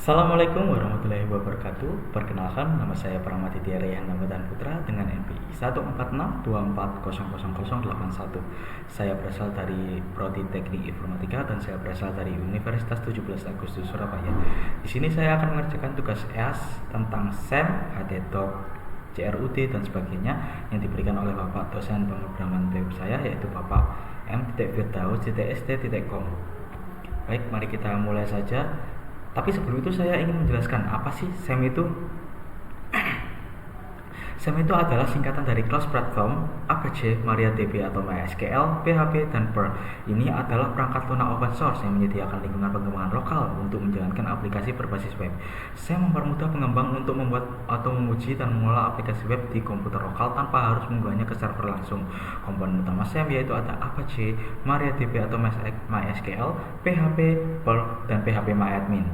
Assalamualaikum warahmatullahi wabarakatuh. Perkenalkan, nama saya Pramadi Tiara Handamatan Putra dengan NPI 14624000081. Saya berasal dari Prodi Teknik Informatika dan saya berasal dari Universitas 17 Agustus Surabaya. Di sini saya akan mengerjakan tugas EAS tentang SEM, HTTOP, CRUD dan sebagainya yang diberikan oleh Bapak dosen pemrograman web saya, yaitu Bapak m.firdaus.st.com. Baik, mari kita mulai saja. Tapi sebelum itu saya ingin menjelaskan apa sih SEM itu. SEM itu adalah singkatan dari Cross Platform, Apache, MariaDB atau MySQL, PHP, dan Perl. Ini adalah perangkat lunak open source yang menyediakan lingkungan pengembangan lokal untuk menjalankan aplikasi berbasis web. SEM mempermudah pengembang untuk membuat atau menguji dan mengelola aplikasi web di komputer lokal tanpa harus mengunggahnya ke server langsung. Komponen utama SEM yaitu ada Apache, MariaDB atau MySQL, PHP, Perl, dan PHP-MyAdmin.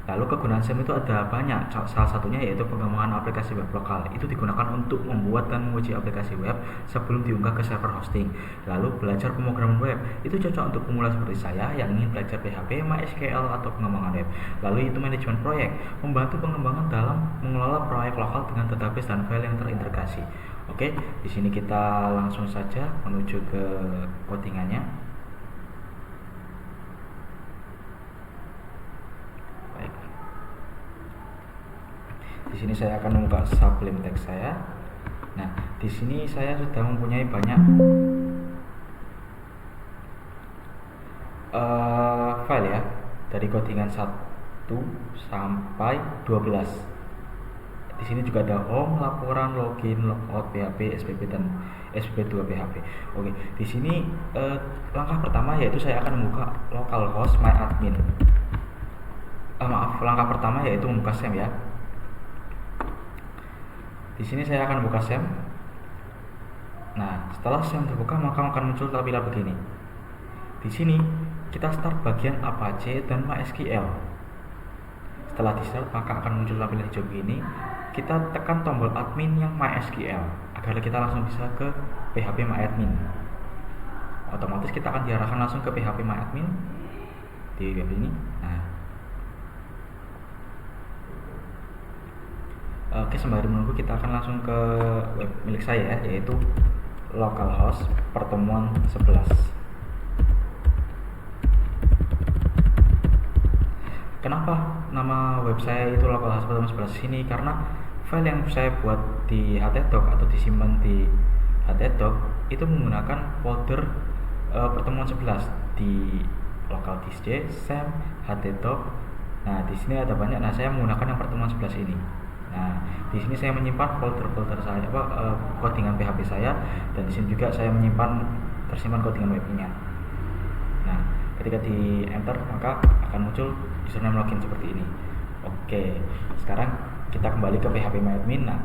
Lalu kegunaan SEM itu ada banyak, salah satunya yaitu pengembangan aplikasi web lokal. Itu digunakan untuk membuat dan menguji aplikasi web sebelum diunggah ke server hosting. Lalu belajar pemrograman web, itu cocok untuk pemula seperti saya yang ingin belajar PHP, MySQL atau pengembangan web. Lalu itu manajemen proyek, membantu pengembangan dalam mengelola proyek lokal dengan database dan file yang terintegrasi. Oke, di sini kita langsung saja menuju ke codingannya. Di sini saya akan membuka Sublime Text saya. Nah, di sini saya sudah mempunyai banyak file ya, dari codingan 1 sampai 12. Di sini juga ada home, laporan, login, logout, PHP, SPP dan SPP2 PHP. Oke, di sini langkah pertama yaitu saya akan membuka localhost MyAdmin. Langkah pertama yaitu membuka SEM ya. Di sini saya akan buka SEM. Nah, setelah SEM terbuka maka akan muncul tampilan begini. Di sini kita start bagian Apache dan MySQL. Setelah di start maka akan muncul tampilan hijau begini. Kita tekan tombol admin yang MySQL agar kita langsung bisa ke PHP MyAdmin. Otomatis kita akan diarahkan langsung ke PHP MyAdmin di web ini. Nah, oke, sembari menunggu kita akan langsung ke web milik saya yaitu localhost pertemuan 11. Kenapa nama web saya itu localhost pertemuan 11 sini? Karena file yang saya buat di HTTOP atau disimpan di HTTOP itu menggunakan folder pertemuan 11 di local disk C, SEM, HTTOP. Nah, di sini ada banyak. Nah, saya menggunakan yang pertemuan 11 ini. Nah, di sini saya menyimpan folder-folder saya, codingan PHP saya, dan di sini juga saya tersimpan codingan webnya. Nah, ketika di enter maka akan muncul username login seperti ini. Oke, sekarang kita kembali ke PHP MyAdmin. Nah,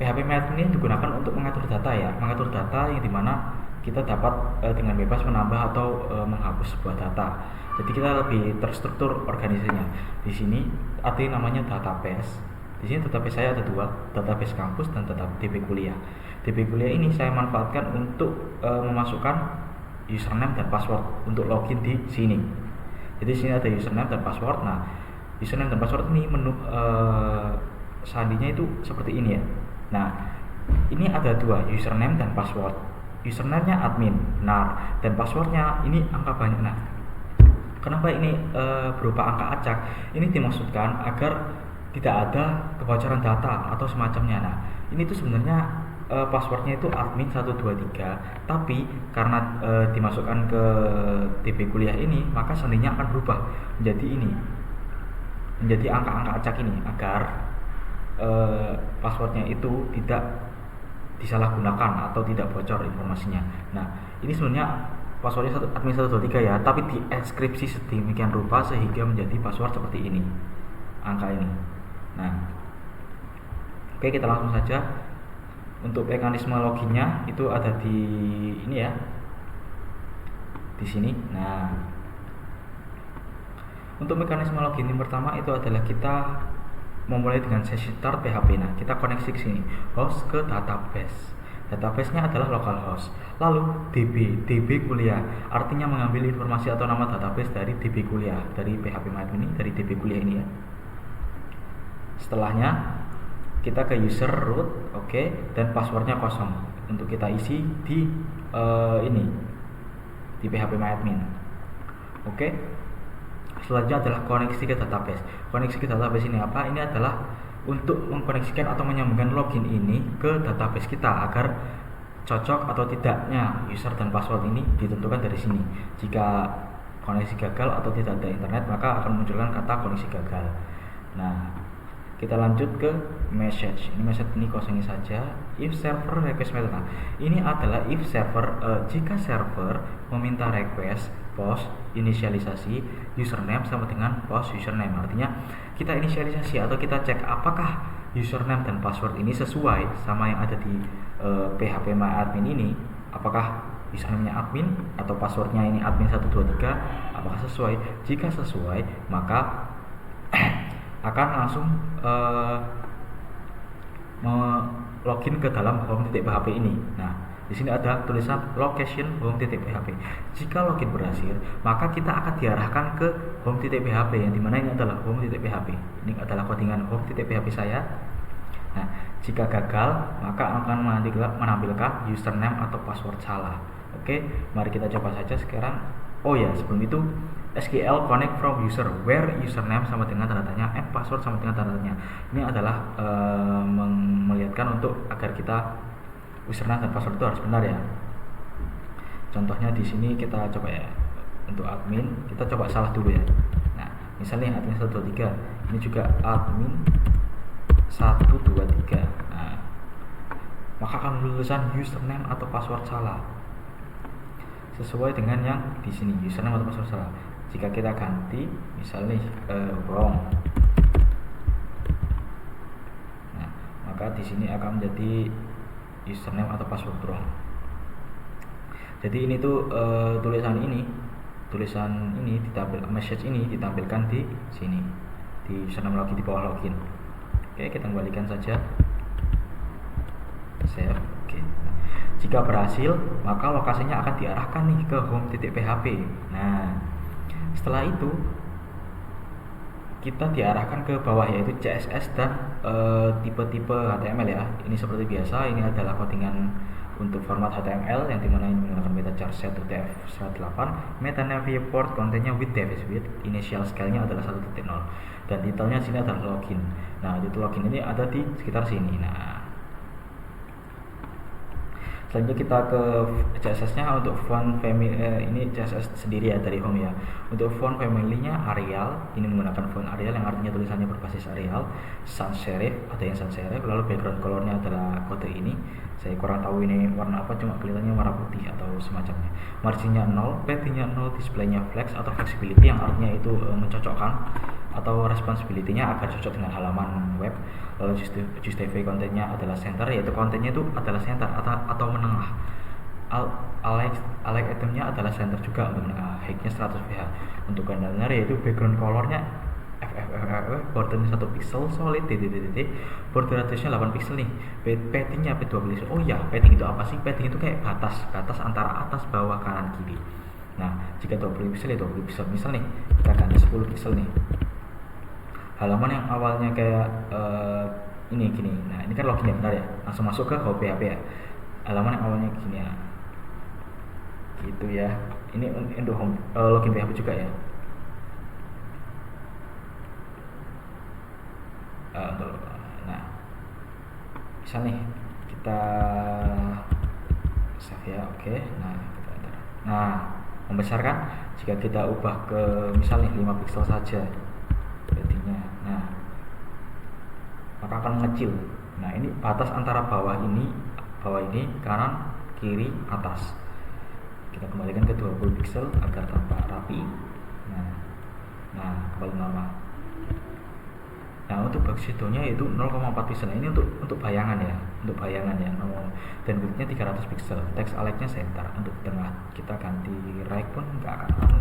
PHP MyAdmin ini digunakan untuk mengatur data ya, mengatur data yang dimana kita dapat dengan bebas menambah atau menghapus sebuah data. Jadi kita lebih terstruktur organisasinya. Di sini artinya namanya database. Di sini database saya ada dua, database kampus dan database DB kuliah. DB kuliah ini saya manfaatkan untuk memasukkan username dan password untuk login di sini. Jadi di sini ada username dan password. Nah, username dan password ini sandinya itu seperti ini ya. Nah, ini ada dua, username dan password. Username-nya admin, benar, dan passwordnya ini angka banyak. Nah, kenapa ini berupa angka acak? Ini dimaksudkan agar tidak ada kebocoran data atau semacamnya. Nah, ini tuh sebenarnya passwordnya itu admin 123, tapi karena dimasukkan ke DB kuliah ini, maka sandinya akan berubah menjadi ini, menjadi angka-angka acak ini, agar passwordnya itu tidak disalahgunakan atau tidak bocor informasinya. Nah, ini sebenarnya passwordnya admin 123 ya, tapi dienkripsi sedemikian rupa sehingga menjadi password seperti ini, angka ini. Nah, oke, kita langsung saja. Untuk mekanisme loginnya itu ada di ini ya, di sini. Nah, untuk mekanisme login yang pertama itu adalah kita memulai dengan sesi start PHP. Nah, kita koneksi ke sini, host ke database. database-nya adalah localhost. Lalu DB kuliah, artinya mengambil informasi atau nama database dari DB kuliah, dari phpMyAdmin ini, dari DB kuliah ini ya. Setelahnya kita ke user root, oke, dan passwordnya kosong untuk kita isi di ini di phpMyAdmin. Oke. Selanjutnya adalah koneksi ke database. Koneksi ke database ini apa? Ini adalah untuk mengkoneksikan atau menyambungkan login ini ke database kita agar cocok atau tidaknya user dan password ini ditentukan dari sini. Jika koneksi gagal atau tidak ada internet, maka akan munculkan kata koneksi gagal. Nah, kita lanjut ke message. Ini message ini kosongin saja. If server request method. Nah, ini adalah if server jika server meminta request post inisialisasi username sama dengan post username. Artinya kita inisialisasi atau kita cek apakah username dan password ini sesuai sama yang ada di phpMyAdmin ini. Apakah username-nya admin atau passwordnya ini admin123, apakah sesuai? Jika sesuai, maka akan langsung login ke dalam home.php ini. Nah, di sini ada tulisan location home.php. Jika login berhasil, maka kita akan diarahkan ke home.php yang dimana ini adalah home.php. Ini adalah codingan home.php saya. Nah, jika gagal, maka akan menampilkan username atau password salah. Oke, mari kita coba saja sekarang. Oh ya, sebelum itu SQL connect from user where username sama dengan tanda tanya and password sama dengan tanda tanya. Ini adalah melihatkan untuk agar kita username dan password itu harus benar ya. Contohnya di sini kita coba ya, untuk admin kita coba salah dulu ya. Nah, misalnya admin 123, ini juga admin 123. Nah, maka akan tulisan username atau password salah sesuai dengan yang di sini, username atau password salah. Jika kita ganti misalnya wrong, nah, maka di sini akan menjadi username atau password wrong. Jadi ini tuh tulisan ini ditampilkan, message ini ditampilkan di sini di username login di bawah login. Oke, kita kembalikan saja, save. Oke. Jika berhasil, maka lokasinya akan diarahkan nih ke home.php. Nah, setelah itu kita diarahkan ke bawah yaitu CSS dan tipe-tipe HTML ya. Ini seperti biasa, ini adalah codingan untuk format HTML yang dimana ini menggunakan meta char set UTF-8, meta name viewport kontennya with device width, initial scale-nya adalah 1.0 dan titelnya sini adalah login. Nah, titel login ini ada di sekitar sini. Nah, selanjutnya kita ke CSS-nya. Untuk font family ini CSS sendiri ya dari home ya. Untuk font family-nya Arial, ini menggunakan font Arial yang artinya tulisannya berbasis Arial. Sans serif, ada yang sans serif. Lalu background color-nya adalah kode ini. Saya kurang tahu ini warna apa, cuma kelihatannya warna putih atau semacamnya. Margin-nya 0, padding-nya 0, display-nya flex atau flexibility yang artinya itu mencocokkan atau responsibility-nya agar cocok dengan halaman web. Lalu justify kontennya adalah center, yaitu kontennya itu adalah center atau menengah. Alike itemnya adalah center juga untuk menengah. Height-nya 100 ph. Untuk gambarnya yaitu background color-nya bordernya 1 pixel solid border radiusnya 8 pixel nih. Padding-nya 2 pixel. Oh ya, padding itu apa sih? Padding itu kayak batas antara atas, bawah, kanan, kiri. Nah, jika 20 pixel ya 20 pixel. Misal nih, kita ganti 10 pixel nih. Halaman yang awalnya kayak ini gini. Nah, ini kan login ya, benar ya. Langsung masuk ke home.php ya. Halaman yang awalnya gini ya. Gitu ya. Ini untuk home login PHP juga ya. Nah, misal nih kita save ya. Oke. Nah, kita enter. Nah, membesarkan jika kita ubah ke misalnya 5 pixel saja jadinya. Nah, maka akan mengecil. Nah, ini batas antara bawah ini, kanan, kiri, atas. Kita kembalikan ke 20 pixel agar tampak rapi. Nah, kembali normal. Nah, untuk box shadownya itu 0,4 pixel. Ini untuk bayangan ya, dan widthnya 300 pixel. Text align-nya center. Untuk tengah kita ganti right pun nggak akan anu.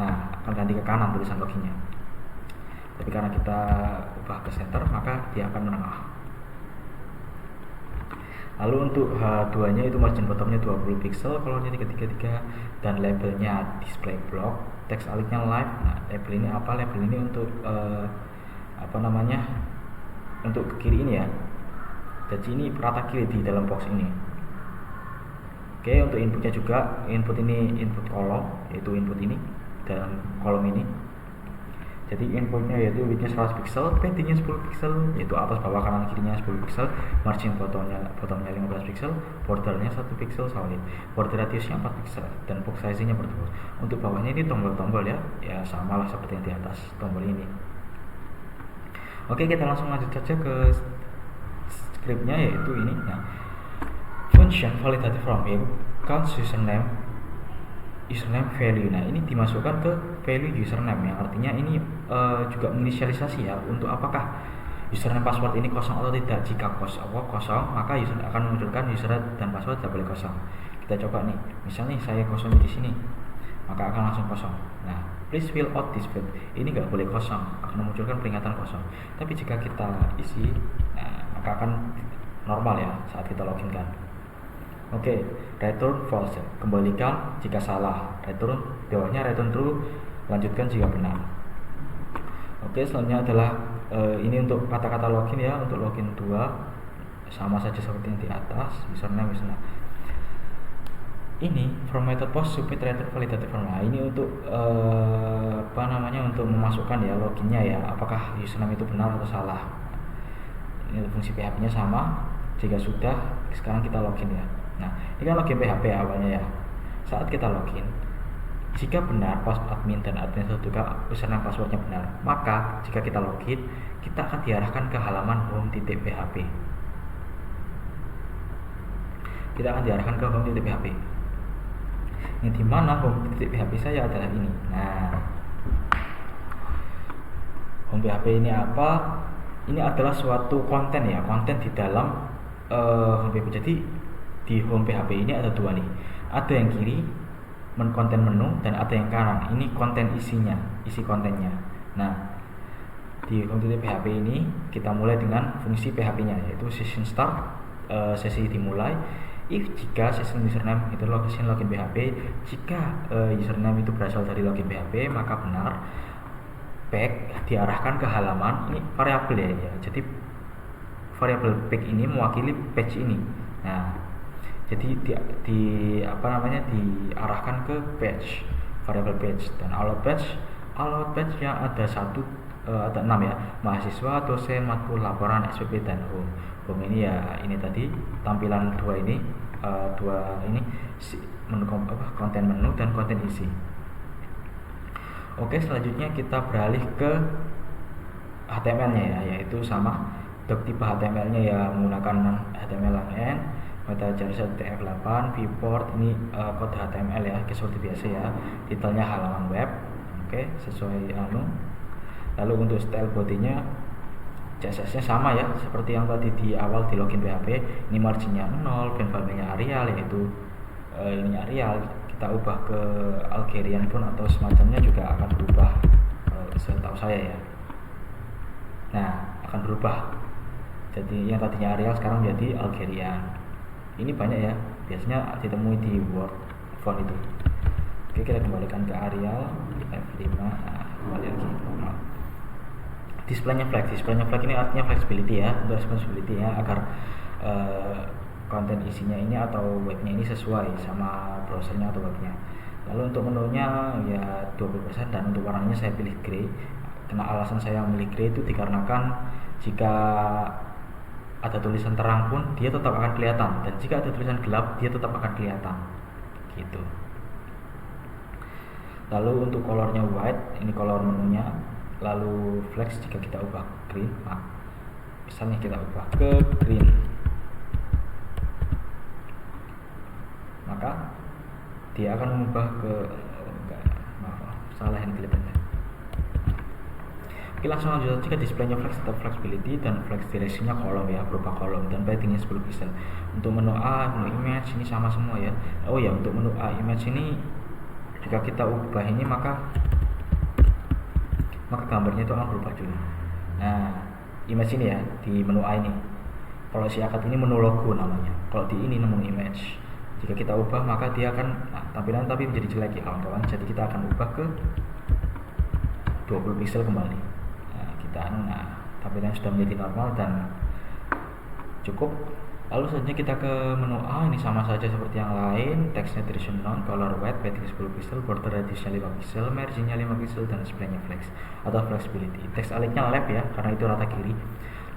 Nah, akan ganti ke kanan tulisan loginnya. Tapi karena kita ubah ke center, maka dia akan menengah. Lalu untuk H2 nya itu margin bottomnya 20 pixel, colornya 333, dan labelnya display block, teks aliknya live. Nah, label ini apa? Label ini untuk apa namanya, untuk ke kiri ini ya, jadi ini rata kiri di dalam box ini. Oke, untuk inputnya juga, input ini input kolom, yaitu input ini dalam kolom ini. Jadi inputnya yaitu widthnya 100 pixel, paddingnya 10 pixel, yaitu atas bawah kanan kirinya 10 pixel, margin bottomnya 15 pixel, bordernya 1 pixel solid, border radiusnya 4 pixel, dan box size-nya berdua. Untuk bawahnya ini tombol-tombol ya, ya sama lah seperti yang di atas tombol ini. Oke, kita langsung lanjut saja ke scriptnya, yaitu ini. Nah, function validated from yaitu count username value. Nah, ini dimasukkan ke value username, yang artinya ini juga menginisialisasi ya, untuk apakah username password ini kosong atau tidak. Jika kosong, maka user akan memunculkan user dan password tidak boleh kosong. Kita coba nih, misalnya saya kosong di sini, maka akan langsung kosong. Nah, please fill out this field, ini nggak boleh kosong, akan memunculkan peringatan kosong. Tapi jika kita isi, nah, maka akan normal ya saat kita login kan. Oke, return false, kembalikan jika salah, return bawahnya return true, lanjutkan jika benar. Oke, selanjutnya adalah ini untuk kata-kata login ya. Untuk login 2 sama saja seperti yang di atas, username. Ini from method post submit return validated form. Nah, ini untuk apa namanya, untuk memasukkan ya loginnya ya, apakah username itu benar atau salah. Ini fungsi PHP nya sama. Jika sudah, sekarang kita login ya. Nah, ini kan login PHP awalnya ya. Saat kita login, jika benar password admin dan admin juga username passwordnya benar, maka jika kita login, kita akan diarahkan ke halaman home.php. Kita akan diarahkan ke home.php. Yang dimana home.php saya adalah ini. Nah, home.php ini apa? Ini adalah suatu konten ya, konten di dalam home.php. Jadi di home PHP ini ada dua nih, ada yang kiri konten menu, dan ada yang kanan ini konten isinya, isi kontennya. Nah, di home.php ini kita mulai dengan fungsi PHP nya, yaitu session start, sesi dimulai. If jika session username itu login PHP, jika username itu berasal dari login PHP, maka benar. Back diarahkan ke halaman, ini variabel ya, jadi variabel back ini mewakili page ini. Nah, jadi apa namanya, diarahkan ke page, variabel page. Dan allowed page yang ada ada 6 ya, mahasiswa, dosen, matkul, laporan, SPP, dan home. Home ini ya, ini tadi tampilan dua ini, menu konten menu dan konten isi. Oke, selanjutnya kita beralih ke HTML nya ya, yaitu sama doc tipe HTML nya ya, menggunakan HTML langn, metajar TF8, viewport, ini kode HTML ya, seperti biasa ya. Detailnya halaman web, oke, sesuai Lalu untuk style body-nya, CSS nya sama ya, seperti yang tadi di awal di login PHP. Ini marginnya 0, font family-nya Arial, yaitu ini Arial. Kita ubah ke Algerian pun atau semacamnya juga akan berubah, setahu saya ya. Nah, akan berubah. Jadi yang tadinya Arial sekarang jadi Algerian. Ini banyak ya, biasanya ditemui di Word font itu. Oke, kita kembalikan ke Arial F5. Nah, kembali lagi. Displaynya flag ini artinya flexibility ya, untuk responsibility ya, agar konten isinya ini atau webnya ini sesuai sama browsernya atau webnya. Lalu untuk menunya ya 20%, dan untuk warnanya saya pilih grey. Karena alasan saya memilih grey itu dikarenakan jika ada tulisan terang pun dia tetap akan kelihatan, dan jika ada tulisan gelap dia tetap akan kelihatan gitu. Lalu untuk colornya white, ini color menunya. Lalu flex jika kita ubah green, misalnya kita ubah ke green, maka dia akan mengubah ke salah yang kelihatannya. Oke, langsung lanjut saja ke displaynya flex atau flexibility, dan flex direksinya kolom ya, berupa kolom, dan paddingnya 10 pixel. Untuk menu A, menu image ini sama semua ya. Oh ya, untuk menu A image ini jika kita ubah ini maka gambarnya itu akan berubah juga. Nah, image ini ya di menu A ini Kalau si akad ini menu logo namanya. Kalau di ini menu image. Jika kita ubah maka dia akan tampilan tapi menjadi jelek ya kawan-kawan. Jadi kita akan ubah ke 20 pixel kembali. Tampilan sudah menjadi normal dan cukup. Lalu selanjutnya kita ke menu A. Ini sama saja seperti yang lain. Teksnya duration non, color white, padding 10 pixel, border radiusnya 5 pixel, marginnya 5 pixel, dan displaynya flex atau flexibility. Teks aliknya left ya, karena itu rata kiri.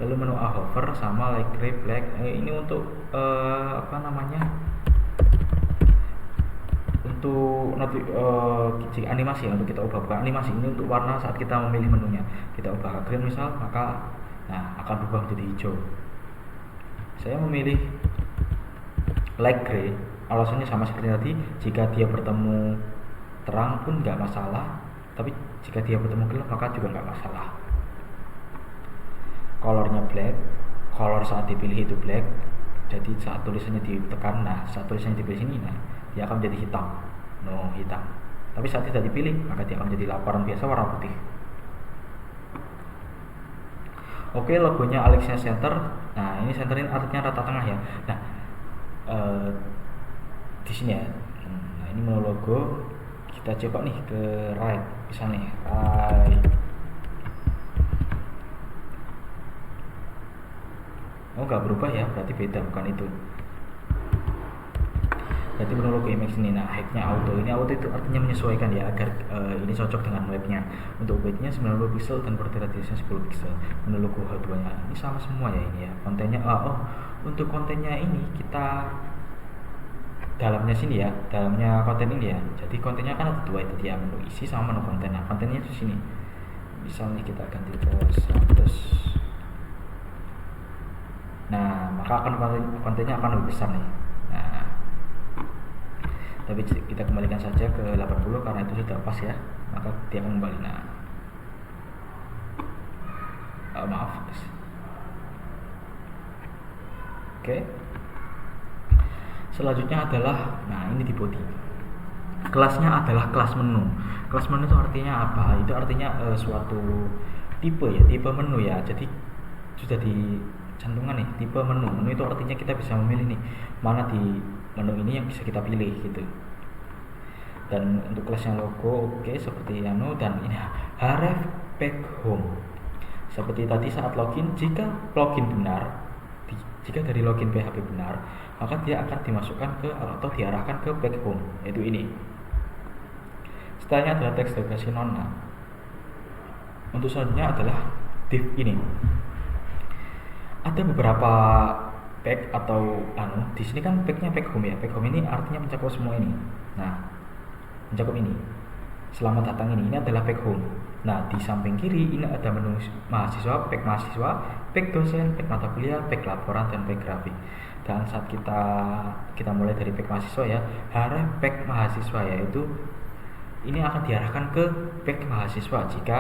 Lalu menu A hover sama light gray black. Ini untuk untuk animasi ya, untuk kita ubah bukan animasi, ini untuk warna saat kita memilih menunya. Kita ubah ke green misal, maka akan berubah menjadi hijau. Saya memilih light gray, alasannya sama seperti tadi. Jika dia bertemu terang pun nggak masalah, tapi jika dia bertemu gelap maka juga nggak masalah. Colornya black, color saat dipilih itu black. Jadi saat tulisannya ditekan, saat tulisannya dipilih sini, dia akan menjadi hitam, hitam. Tapi saat tidak dipilih, maka dia akan menjadi laporan biasa warna putih. Oke, logonya Alexia Center. Nah, ini center ini artinya rata tengah ya. Nah, di sini ya. Nah, ini mau logo. Kita coba nih ke right, misalnya right. Oh, nggak berubah ya, berarti beda, bukan itu. Berarti menu logo image ini. Nah, height-nya auto. Ini auto itu artinya menyesuaikan ya, agar ini cocok dengan webnya. Untuk webnya 90 pixel dan border radiusnya 10 pixel. Menu logo H2-nya ini sama semua ya ini ya. Kontennya untuk kontennya ini kita dalamnya sini ya, dalamnya konten ini ya. Jadi kontennya kan ada dua itu dia, menu isi sama menu konten. Nah, kontennya di sini. Misalnya kita ganti ke 100. Nah, maka kontennya akan lebih besar nih. Nah, tapi kita kembalikan saja ke 80 karena itu sudah pas ya, maka dia akan kembali. Maaf. Oke. Selanjutnya adalah, ini di body. Kelasnya adalah kelas menu. Kelas menu itu artinya apa? Itu artinya suatu tipe ya, tipe menu ya. Jadi sudah dicantumkan nih, tipe menu. Menu itu artinya kita bisa memilih nih, mana di menu ini yang bisa kita pilih gitu. Dan untuk kelasnya logo seperti dan ini href back home. Seperti tadi saat login, jika login benar, jika dari login PHP benar, maka dia akan dimasukkan ke atau diarahkan ke back home, yaitu ini. Setelahnya adalah teks delegasi nona. Untuk selanjutnya adalah div ini. Ada beberapa pack atau di sini kan packnya pack home ya. Pack home ini artinya mencakup semua ini. Nah, mencakup ini. Selamat datang ini adalah pack home. Nah, di samping kiri ini ada menu mahasiswa, pack dosen, pack mata kuliah, pack laporan, dan pack grafik. Dan saat kita mulai dari pack mahasiswa ya, href pack mahasiswa yaitu ini akan diarahkan ke pack mahasiswa jika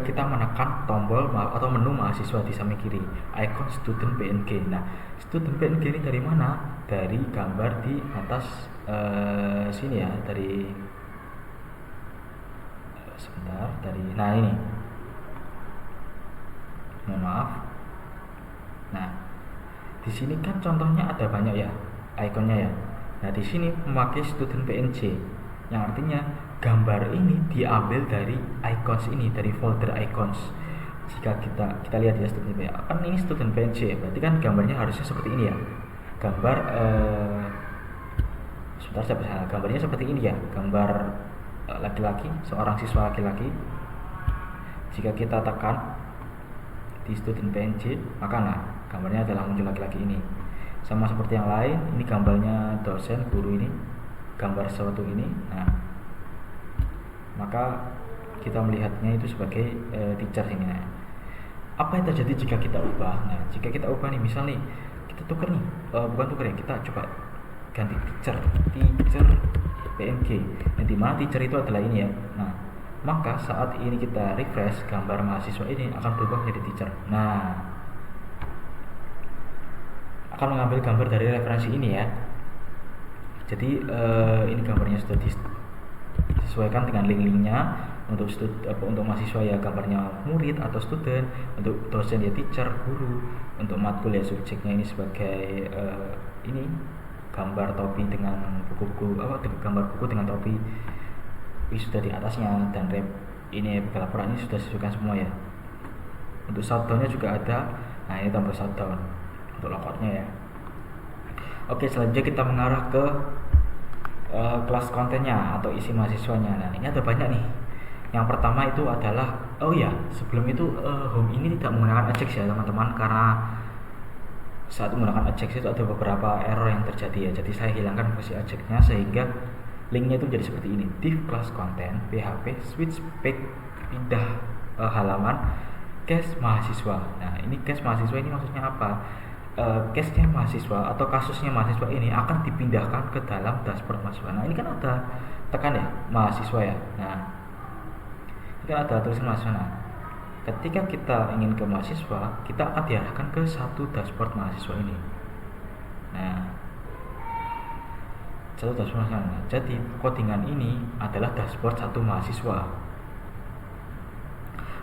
kita menekan tombol atau menu mahasiswa di samping kiri, icon student PNG. Nah, student PNG ini dari mana? Dari gambar di atas sini ya, dari ini. Mohon maaf. Nah, di sini kan contohnya ada banyak ya ikonnya ya. Nah, di sini memakai student PNG yang artinya gambar ini diambil dari icons ini, dari folder icons. Jika kita lihat ya student PNG, kan ini student PNG ya, berarti kan gambarnya harusnya seperti ini ya. Gambar gambarnya seperti ini ya, gambar laki-laki, seorang siswa laki-laki. Jika kita tekan di student PNG, maka gambarnya adalah muncul laki-laki ini. Sama seperti yang lain, ini gambarnya dosen, guru ini, gambar sesuatu ini. Nah, maka kita melihatnya itu sebagai teacher ini. Nah, apa yang terjadi jika kita ubah? Nah, jika kita ubah nih, misal nih kita tukar nih, bukan tukar ya, kita coba ganti teacher PNG, yang dimana teacher itu adalah ini ya. Nah, maka saat ini kita refresh, gambar mahasiswa ini akan berubah menjadi teacher. Nah, akan mengambil gambar dari referensi ini ya. Jadi ini gambarnya sudah disesuaikan dengan link-linknya. untuk mahasiswa ya gambarnya murid atau student, untuk dosen ya teacher, guru, untuk matkul ya subjeknya ini sebagai ini gambar topi dengan buku-buku gambar buku dengan topi sudah di atasnya, dan rep ini laporan ini sudah disebutkan semua ya. Untuk shutdownnya juga ada, nah ini tombol shutdown untuk logoutnya ya. Oke, selanjutnya kita mengarah ke kelas kontennya atau isi mahasiswanya. Nah ini ada banyak nih. Yang pertama itu adalah, sebelum itu home ini tidak menggunakan Ajax ya teman-teman, karena saat menggunakan Ajax itu ada beberapa error yang terjadi ya. Jadi saya hilangkan fungsi Ajax-nya sehingga linknya itu jadi seperti ini: div kelas konten php switch page pindah halaman case mahasiswa. Nah ini case mahasiswa ini maksudnya apa? Case-nya mahasiswa atau kasusnya mahasiswa ini akan dipindahkan ke dalam dashboard mahasiswa. Nah ini kan ada tekan ya mahasiswa ya. Nah ini kan ada tulisan mahasiswa. Nah ketika kita ingin ke mahasiswa, kita akan diarahkan ke satu dashboard mahasiswa ini. Nah satu dashboard mahasiswa. Nah, jadi codingan ini adalah dashboard satu mahasiswa.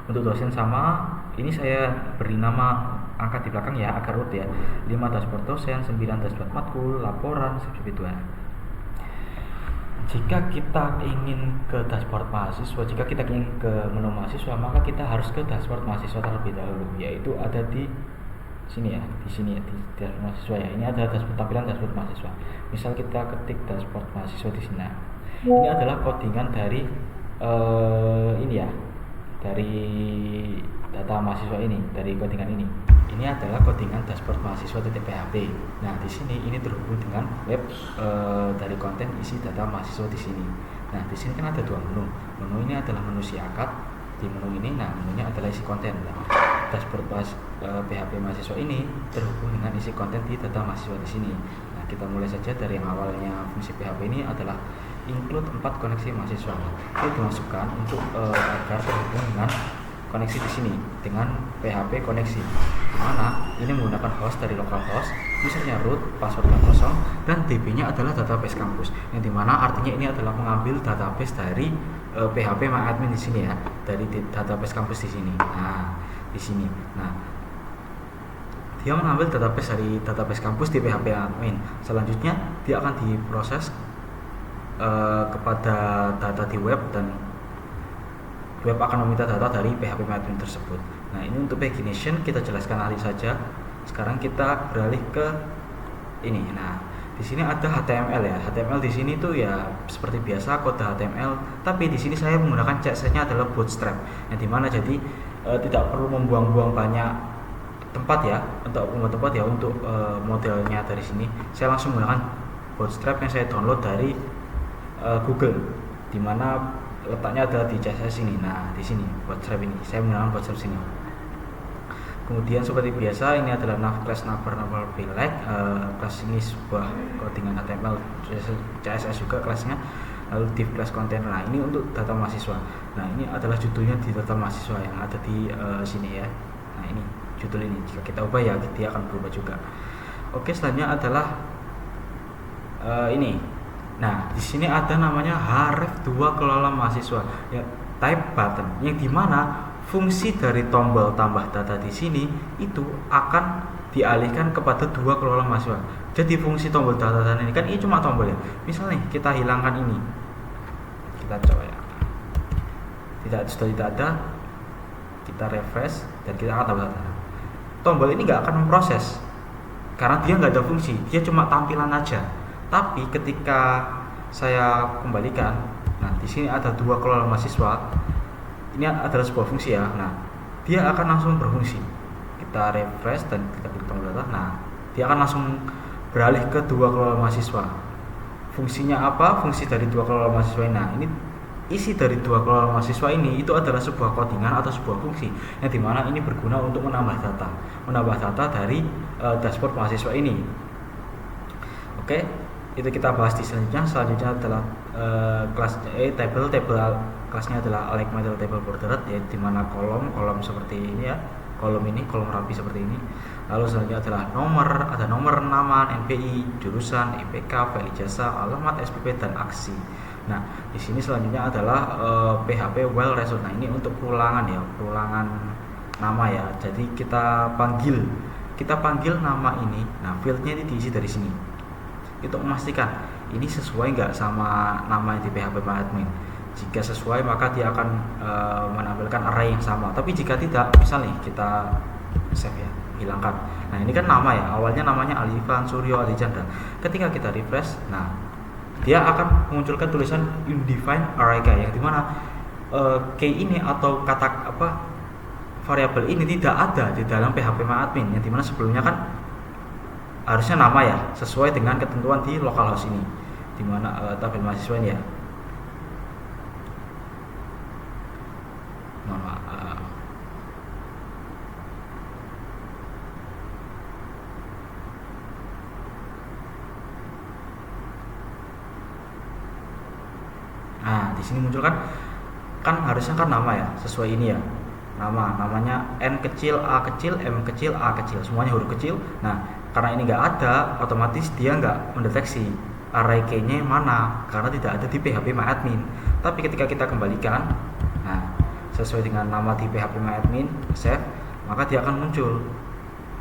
Untuk dosen sama, ini saya beri nama angka di belakang ya agar urut ya. 5 dashboard dosen, 9 dashboard matkul, laporan, seperti itu ya. Jika kita ingin ke dashboard mahasiswa, jika kita ingin ke menu mahasiswa, maka kita harus ke dashboard mahasiswa terlebih dahulu, yaitu ada di sini ya, di sini ya, di dashboard mahasiswa ya. Ini ada dashboard tampilan dashboard mahasiswa. Misal kita ketik dashboard mahasiswa di sini. Nah, ini adalah codingan dari ini ya, dari data mahasiswa ini, dari codingan ini. Ini adalah codingan dashboard mahasiswa.php. Nah, di sini ini terhubung dengan web dari konten isi data mahasiswa di sini. Nah, di sini kan ada dua menu. Menu ini adalah menu siakat. Di menu ini, nah menunya adalah isi konten. Nah, dashboard PHP mahasiswa ini terhubung dengan isi konten di data mahasiswa di sini. Nah, kita mulai saja dari yang awalnya. Fungsi PHP ini adalah include 4 koneksi mahasiswa. Itu dimasukkan untuk agar terhubung dengan koneksi di sini dengan PHP koneksi, dimana ini menggunakan host dari localhost, misalnya root, passwordnya kosong, dan DB-nya adalah database kampus, yang dimana artinya ini adalah mengambil database dari PHP MyAdmin di sini ya, dari database kampus di sini. Nah, di sini. Nah, dia mengambil database dari database kampus di PHP admin. Selanjutnya dia akan diproses kepada data di web, dan web akan meminta data dari PHP admin tersebut. Nah, ini untuk pagination kita jelaskan nanti saja. Sekarang kita beralih ke ini. Nah, di sini ada HTML ya. HTML di sini tuh ya seperti biasa kode HTML, tapi di sini saya menggunakan CSS-nya adalah Bootstrap. Yang dimana jadi tidak perlu membuang-buang banyak tempat ya untuk modelnya dari sini. Saya langsung menggunakan Bootstrap yang saya download dari Google, dimana letaknya adalah di CSS ini. Nah, di sini Bootstrap ini saya menggunakan Bootstrap sini. Kemudian seperti biasa ini adalah nav class number like class ini sebuah codingan HTML CSS juga kelasnya. Lalu div class container. Nah, ini untuk data mahasiswa. Nah, ini adalah judulnya di data mahasiswa yang ada di sini ya. Nah, ini judul ini. Jika kita ubah ya dia akan berubah juga. Oke, selanjutnya adalah ini. Nah, di sini ada namanya href2 kelola mahasiswa ya, type button, yang dimana fungsi dari tombol tambah data di sini itu akan dialihkan kepada 2 kelola mahasiswa. Jadi fungsi tombol data ini kan ini cuma tombol ya. Misalnya kita hilangkan ini, kita coba ya, sudah tidak ada, kita refresh dan kita akan tambah data. Tombol ini nggak akan memproses karena dia nggak ada fungsi, dia cuma tampilan aja. Tapi ketika saya kembalikan, nah di sini ada 2 kelola mahasiswa. Ini adalah sebuah fungsi ya. Nah, dia akan langsung berfungsi. Kita refresh dan kita klik tombol data. Nah, dia akan langsung beralih ke 2 kelola mahasiswa. Fungsinya apa? Fungsi dari 2 kelola mahasiswa ini. Nah, ini isi dari 2 kelola mahasiswa ini itu adalah sebuah codingan atau sebuah fungsi yang dimana ini berguna untuk menambah data dari dashboard mahasiswa ini. Oke, itu kita bahas di selanjutnya. Selanjutnya adalah kelas table kelasnya adalah like model table bordered, yaitu dimana kolom seperti ini ya, kolom rapi seperti ini. Lalu selanjutnya adalah ada nomor, nama, NPI, jurusan, IPK, file ijazah, alamat, SPP, dan aksi. Nah, di sini selanjutnya adalah PHP well result. Nah, ini untuk perulangan ya, perulangan nama ya. Jadi kita panggil nama ini. Nah, fieldnya ini diisi dari sini. Untuk memastikan ini sesuai nggak sama nama di PHP admin. Jika sesuai maka dia akan menampilkan array yang sama. Tapi jika tidak, misalnya kita save ya, hilangkan. Nah, ini kan nama ya, awalnya namanya Alifan Suryo Adichandra. Ketika kita refresh, nah dia akan memunculkan tulisan undefined array key, yang dimana key ini atau kata variabel ini tidak ada di dalam PHP admin, yang dimana sebelumnya kan harusnya nama ya, sesuai dengan ketentuan di localhost ini, dimana tabel mahasiswa ini ya. Nah, di sini muncul kan harusnya kan nama ya, sesuai ini ya. Namanya N kecil, A kecil, M kecil, A kecil, semuanya huruf kecil. Nah, karena ini nggak ada, otomatis dia nggak mendeteksi array key-nya mana, karena tidak ada di PHP admin. Tapi ketika kita kembalikan, nah sesuai dengan nama di PHP admin, save, maka dia akan muncul.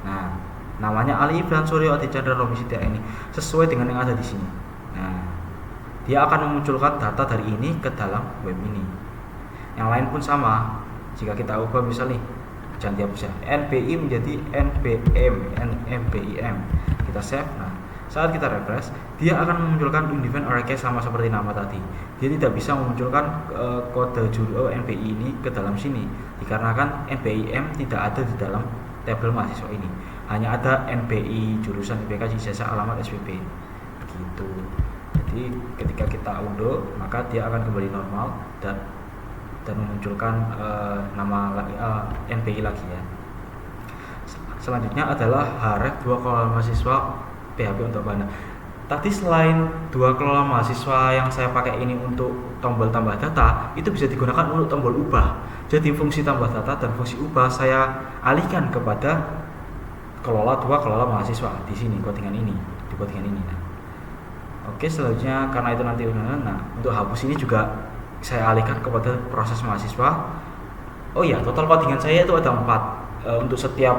Nah, namanya Ali Ibran Suryo Adichandra Romisita ini sesuai dengan yang ada di sini. Nah, dia akan memunculkan data dari ini ke dalam web ini. Yang lain pun sama. Jika kita ubah misalnya, jangan dihapus ya, NBI menjadi NBIM. Kita save. Nah, saat kita refresh, dia akan memunculkan undefined array key sama seperti nama tadi. Dia tidak bisa memunculkan kode NBI ini ke dalam sini, dikarenakan NBIM tidak ada di dalam tabel mahasiswa ini. Hanya ada NBI jurusan IPK ijazah alamat SPP. Gitu. Jadi ketika kita undo, maka dia akan kembali normal dan memunculkan nama NBI lagi ya. Selanjutnya adalah href 2 kelola mahasiswa PHP untuk Anda. Tadi selain 2 kelola mahasiswa yang saya pakai ini untuk tombol tambah data, itu bisa digunakan untuk tombol ubah. Jadi fungsi tambah data dan fungsi ubah saya alihkan kepada kelola 2 kelola mahasiswa di sini, codingan ini, di codingan ini. Nah, oke, selanjutnya karena itu nanti untuk hapus ini juga saya alihkan kepada proses mahasiswa. Oh iya, total codingan saya itu ada 4 untuk setiap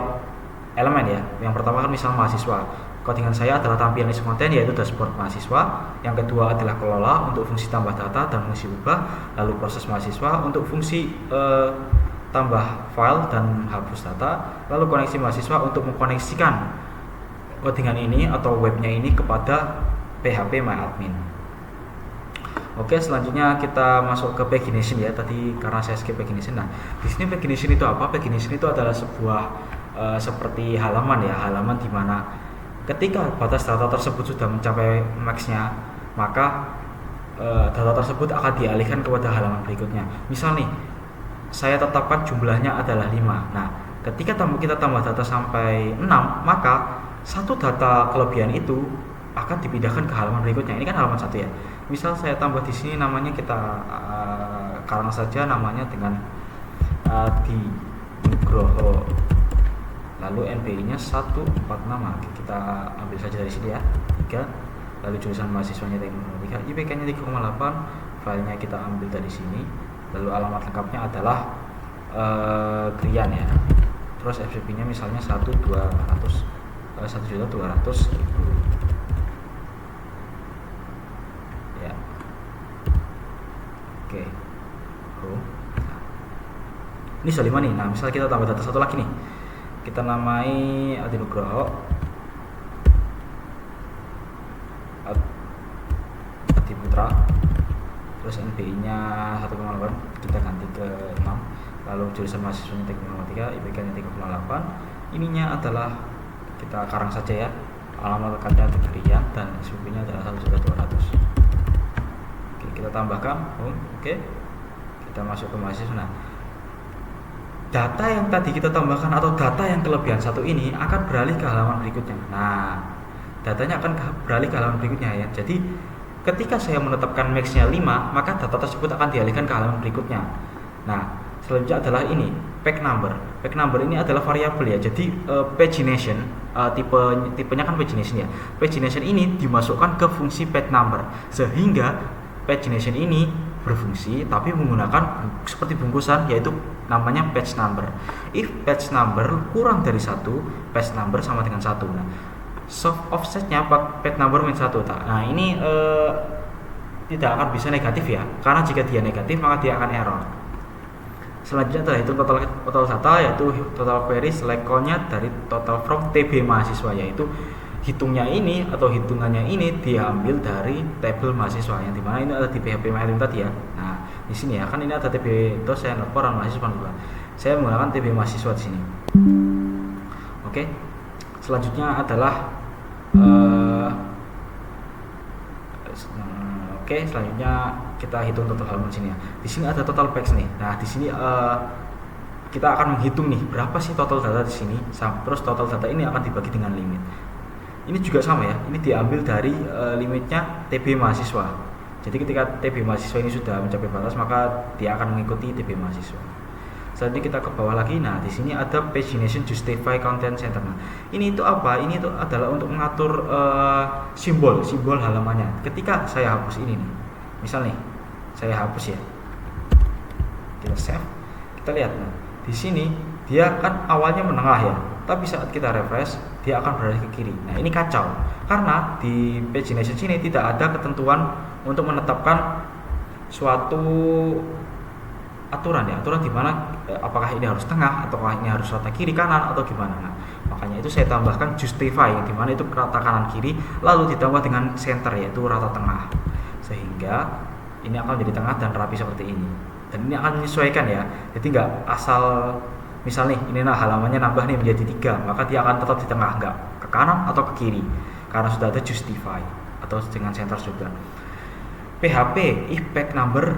elemen ya. Yang pertama kan misal mahasiswa, codingan saya adalah tampilan list konten, yaitu dashboard mahasiswa. Yang kedua adalah kelola untuk fungsi tambah data dan fungsi ubah. Lalu proses mahasiswa untuk fungsi tambah file dan hapus data. Lalu koneksi mahasiswa untuk mengkoneksikan codingan ini atau webnya ini kepada PHP admin. Oke, selanjutnya kita masuk ke pagination ya. Tadi karena saya skip pagination. Nah, di sini pagination itu apa? Pagination itu adalah sebuah seperti halaman ya, halaman di mana ketika batas data tersebut sudah mencapai max-nya, maka data tersebut akan dialihkan kepada halaman berikutnya. Misal nih, saya tetapkan jumlahnya adalah 5. Nah, ketika kita tambah data sampai 6, maka satu data kelebihan itu akan dipindahkan ke halaman berikutnya. Ini kan halaman 1 ya. Misal saya tambah di sini namanya, kita karang saja namanya dengan Adi Nugroho. Lalu NBI-nya 146. Kita ambil saja dari sini ya. 3. Lalu jurusan mahasiswanya teknik 3, IPK-nya 3,8. Filenya kita ambil dari sini. Lalu alamat lengkapnya adalah Grian ya. Terus FCP-nya misalnya 1.200.000. Oke. Ini sudah 5 nih. Nah, misal kita tambah data satu lagi nih. Kita namai Adi Nugroho. Adi Putra. Terus NBI-nya 1,8, kita ganti ke 6. Lalu jurusan mahasiswanya teknik 3, IPK-nya 3,8. Ininya adalah kita karang saja ya. Alamat lengkapnya Tegrian dan SPP-nya adalah 1.200.000. Kita tambahkan, oke. Kita masuk ke mahasiswa. Nah, data yang tadi kita tambahkan atau data yang kelebihan 1 ini akan beralih ke halaman berikutnya. Nah, datanya akan beralih ke halaman berikutnya ya. Jadi, ketika saya menetapkan max-nya 5, maka data tersebut akan dialihkan ke halaman berikutnya. Nah, selanjutnya adalah ini, page number. Page number ini adalah variabel ya. Jadi, pagination, tipenya kan pagination ya. Pagination ini dimasukkan ke fungsi page number, sehingga pagination ini berfungsi tapi menggunakan seperti bungkusan, yaitu namanya page number. If page number kurang dari 1, page number sama dengan 1. Nah, soft offsetnya page number min 1. Nah, ini tidak akan bisa negatif ya, karena jika dia negatif maka dia akan error. Selanjutnya adalah hitung total data, yaitu total query select call-nya dari total from TB mahasiswa, yaitu hitungnya ini atau hitungannya ini diambil dari tabel mahasiswa, yang dimana ini ada di PHP MyAdmin tadi ya. Nah, di sini ya kan ini ada TB dosen, laporan mahasiswa. Saya menggunakan TB mahasiswa di sini. Oke. Selanjutnya adalah selanjutnya kita hitung total halaman sini ya. Di sini ada total page nih. Nah, di sini kita akan menghitung nih berapa sih total data di sini. Terus total data ini akan dibagi dengan limit. Ini juga sama ya. Ini diambil dari limitnya TB mahasiswa. Jadi ketika TB mahasiswa ini sudah mencapai batas, maka dia akan mengikuti TB mahasiswa. Selanjutnya kita ke bawah lagi. Nah, di sini ada pagination justify content center. Nah, ini itu apa? Ini itu adalah untuk mengatur simbol halamannya. Ketika saya hapus ini nih, misal nih, saya hapus ya. Kita save. Kita lihat. Nah, di sini dia kan awalnya menengah ya, tapi saat kita refresh dia akan beralih ke kiri. Nah, ini kacau karena di pagination sini tidak ada ketentuan untuk menetapkan suatu aturan di mana apakah ini harus tengah ataukah ini harus rata kiri kanan atau gimana. Nah, makanya itu saya tambahkan justify, yang dimana itu rata kanan kiri lalu ditambah dengan center, yaitu rata tengah, sehingga ini akan menjadi tengah dan rapi seperti ini. Dan ini akan menyesuaikan ya, jadi nggak asal misal nih ini halamannya nambah nih menjadi 3, maka dia akan tetap di tengah, nggak ke kanan atau ke kiri, karena sudah ada justify atau dengan center juga. PHP if page number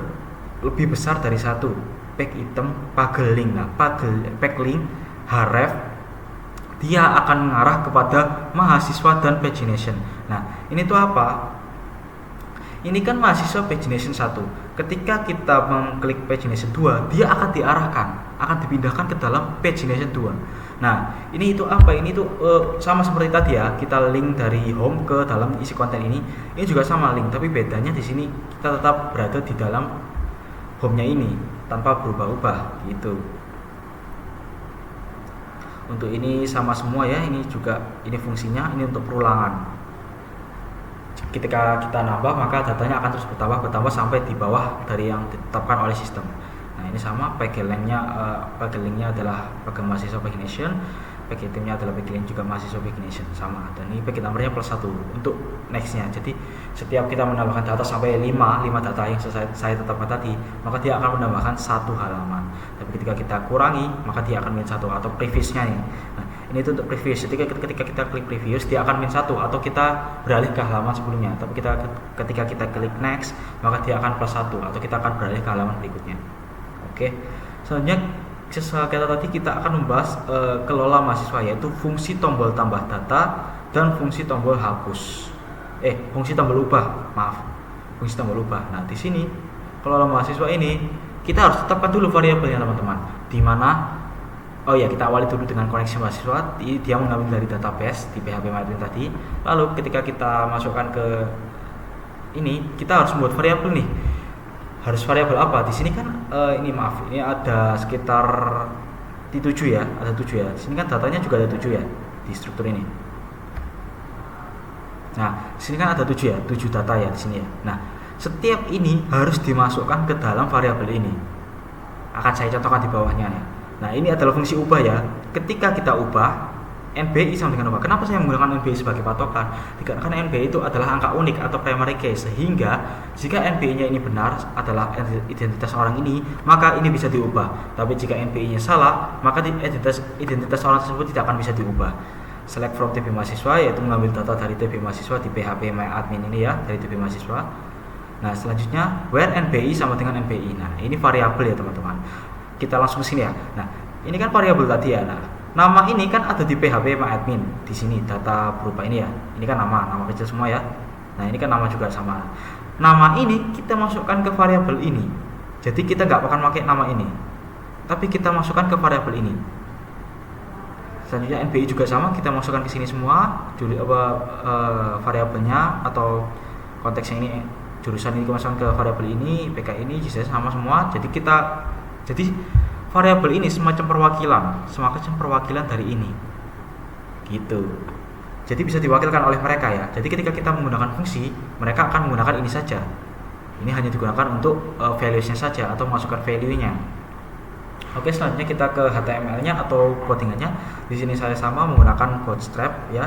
lebih besar dari 1, page item pageling. Nah, pagelink href dia akan mengarah kepada mahasiswa dan pagination. Nah, ini tuh apa? Ini kan mahasiswa pagination 1. Ketika kita mengklik pagination 2, dia akan dipindahkan ke dalam pagination 2. Nah, ini itu apa? Ini tuh sama seperti tadi ya, kita link dari home ke dalam isi konten ini. Ini juga sama link, tapi bedanya di sini kita tetap berada di dalam home-nya ini tanpa berubah-ubah gitu. Untuk ini sama semua ya, ini juga ini fungsinya, ini untuk perulangan. Ketika kita nambah maka datanya akan terus bertambah sampai di bawah dari yang ditetapkan oleh sistem. Nah, ini sama, pagelingnya adalah page mahasiswa pagination, page itemnya adalah pagelink juga mahasiswa pagination, sama. Dan ini page numbernya +1 untuk nextnya. Jadi setiap kita menambahkan data sampai 5 data yang saya tetapkan tadi, maka dia akan menambahkan 1 halaman. Tapi ketika kita kurangi maka dia akan -1 atau previousnya nih. Nah, ini itu untuk previous. Jadi ketika kita klik previous dia akan -1 atau kita beralih ke halaman sebelumnya. Tapi ketika kita klik next maka dia akan +1 atau kita akan beralih ke halaman berikutnya. Oke. Selanjutnya sesuai kata tadi kita akan membahas kelola mahasiswa, yaitu fungsi tombol tambah data dan fungsi tombol hapus. Fungsi tombol ubah. Fungsi tombol ubah. Nah, di sini kelola mahasiswa ini kita harus tetapkan dulu variabelnya teman-teman. Di mana kita awali dulu dengan koneksi mahasiswa, dia mengambil dari database di PHP MyAdmin tadi. Lalu ketika kita masukkan ke ini, kita harus membuat variabel nih. Harus variabel apa? Di sini kan ini ada sekitar di 7 ya, ada 7 ya. Di sini kan datanya juga ada 7 ya di struktur ini. Nah, di sini kan ada 7 ya, 7 data ya di sini ya. Nah, setiap ini harus dimasukkan ke dalam variabel ini. Akan saya contohkan di bawahnya ya. Nah, ini adalah fungsi ubah ya. Ketika kita ubah NBI sama dengan ubah. Kenapa saya menggunakan NBI sebagai patokan? Karena NBI itu adalah angka unik atau primary key, sehingga jika NBI-nya ini benar adalah identitas orang ini, maka ini bisa diubah. Tapi jika NBI-nya salah, maka identitas orang tersebut tidak akan bisa diubah. Select from TB mahasiswa, yaitu mengambil data dari TB mahasiswa di PHP MyAdmin ini ya, dari TB mahasiswa. Nah, selanjutnya where NBI sama dengan NBI. Nah, ini variabel ya teman-teman. Kita langsung ke sini ya. Nah, ini kan variabel tadi ya. Nah, nama ini kan ada di PHP MyAdmin. Di sini data berupa ini ya. Ini kan nama kecil semua ya. Nah, ini kan nama juga sama. Nama ini kita masukkan ke variabel ini. Jadi kita nggak akan pakai nama ini, tapi kita masukkan ke variabel ini. Selanjutnya NBI juga sama, kita masukkan ke sini semua. Variabelnya atau konteksnya ini jurusan ini dimasukkan ke variabel ini, IPK ini, JSS sama semua. Jadi variabel ini semacam perwakilan dari ini. Gitu. Jadi bisa diwakilkan oleh mereka ya. Jadi ketika kita menggunakan fungsi, mereka akan menggunakan ini saja. Ini hanya digunakan untuk values-nya saja atau masukkan value-nya. Oke, selanjutnya kita ke HTML-nya atau codingannya. Di sini saya sama menggunakan bootstrap ya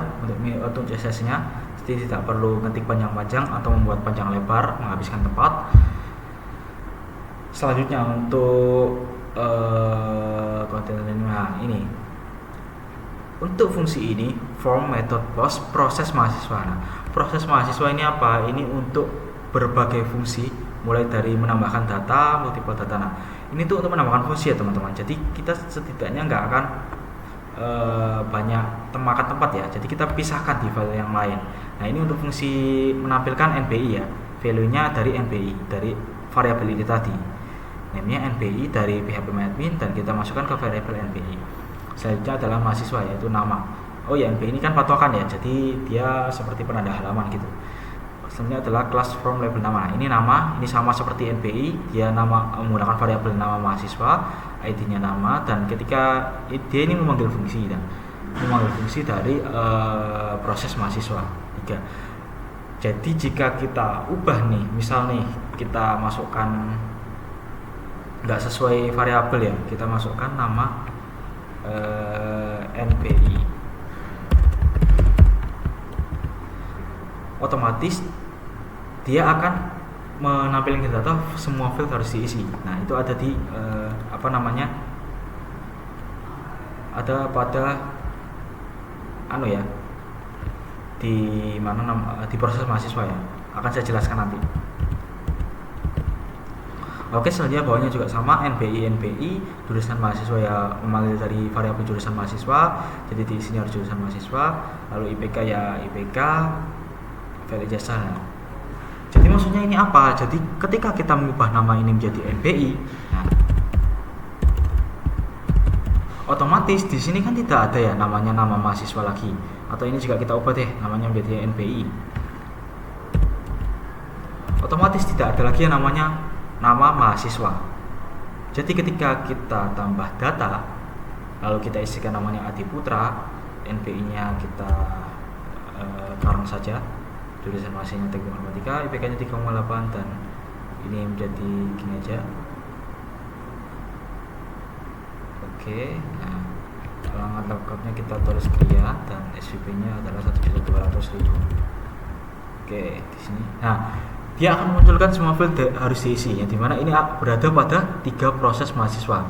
untuk CSS-nya. Jadi tidak perlu ketik panjang-panjang atau membuat panjang lebar, menghabiskan tempat. Selanjutnya untuk kontennya ini. Untuk fungsi ini, form, method, post, proses mahasiswa. Nah, proses mahasiswa ini apa? Ini untuk berbagai fungsi, mulai dari menambahkan data, multiple data. Nah, ini tuh untuk menambahkan fungsi ya teman-teman. Jadi kita setidaknya nggak akan banyak makan tempat ya. Jadi kita pisahkan di file yang lain. Nah, ini untuk fungsi menampilkan NBI ya, value-nya dari NBI, dari variabel ini tadi. Namanya NBI dari phpMyAdmin dan kita masukkan ke variabel NBI. Selanjutnya adalah mahasiswa, yaitu nama. Oh ya, NBI ini kan patokan ya, jadi dia seperti penanda halaman gitu. Selanjutnya adalah class from label nama. Ini nama, ini sama seperti NBI, dia nama menggunakan variabel nama mahasiswa, ID-nya nama, dan ketika dia ini memanggil fungsi dari proses mahasiswa. 3. Jadi jika kita ubah nih, misal nih kita masukkan nggak sesuai variabel ya, kita masukkan nama NBI, otomatis dia akan menampilkan data semua field harus diisi. Nah, itu ada di ada pada di proses mahasiswa ya, akan saya jelaskan nanti. Oke, selanjutnya bawahnya juga sama, NBI jurusan mahasiswa ya, memanggil dari variabel jurusan mahasiswa, jadi di sini harus jurusan mahasiswa. Lalu IPK ya IPK, value jasa. Jadi maksudnya ini apa? Jadi ketika kita mengubah nama ini menjadi NBI, nah, otomatis di sini kan tidak ada ya namanya nama mahasiswa lagi. Atau ini juga kita ubah deh namanya menjadi NBI. Otomatis tidak ada lagi yang namanya nama mahasiswa. Jadi ketika kita tambah data, lalu kita isikan namanya Adi Putra, NBI-nya kita karang saja, jurusan mahasiswa teknik informatika, IPK-nya 3,8 dan ini menjadi gini aja. Oke, nah alamat lengkapnya kita tulis Kria dan SPP-nya adalah 1.200.000. Oke, di sini. Nah, dia akan memunculkan semua field harus diisi, yang dimana ini berada pada 3 proses mahasiswa.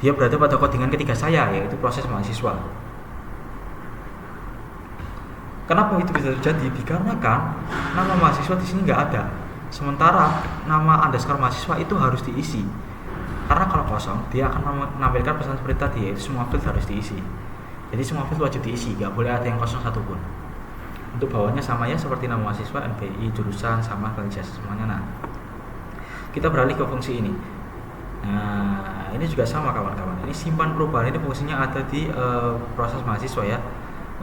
Dia berada pada codingan ketiga saya, yaitu proses mahasiswa. Kenapa itu bisa terjadi? Dikarenakan nama mahasiswa di sini nggak ada, sementara nama underscore mahasiswa itu harus diisi. Karena kalau kosong, dia akan menampilkan pesan seperti tadi, yaitu semua field harus diisi. Jadi semua field wajib diisi, nggak boleh ada yang kosong satupun. Untuk bawahnya sama ya, seperti nama mahasiswa, NBI, jurusan, sama value jasa semuanya. Nah, kita beralih ke fungsi ini. Nah, ini juga sama kawan-kawan. Ini simpan perubahan, ini fungsinya ada di proses mahasiswa ya.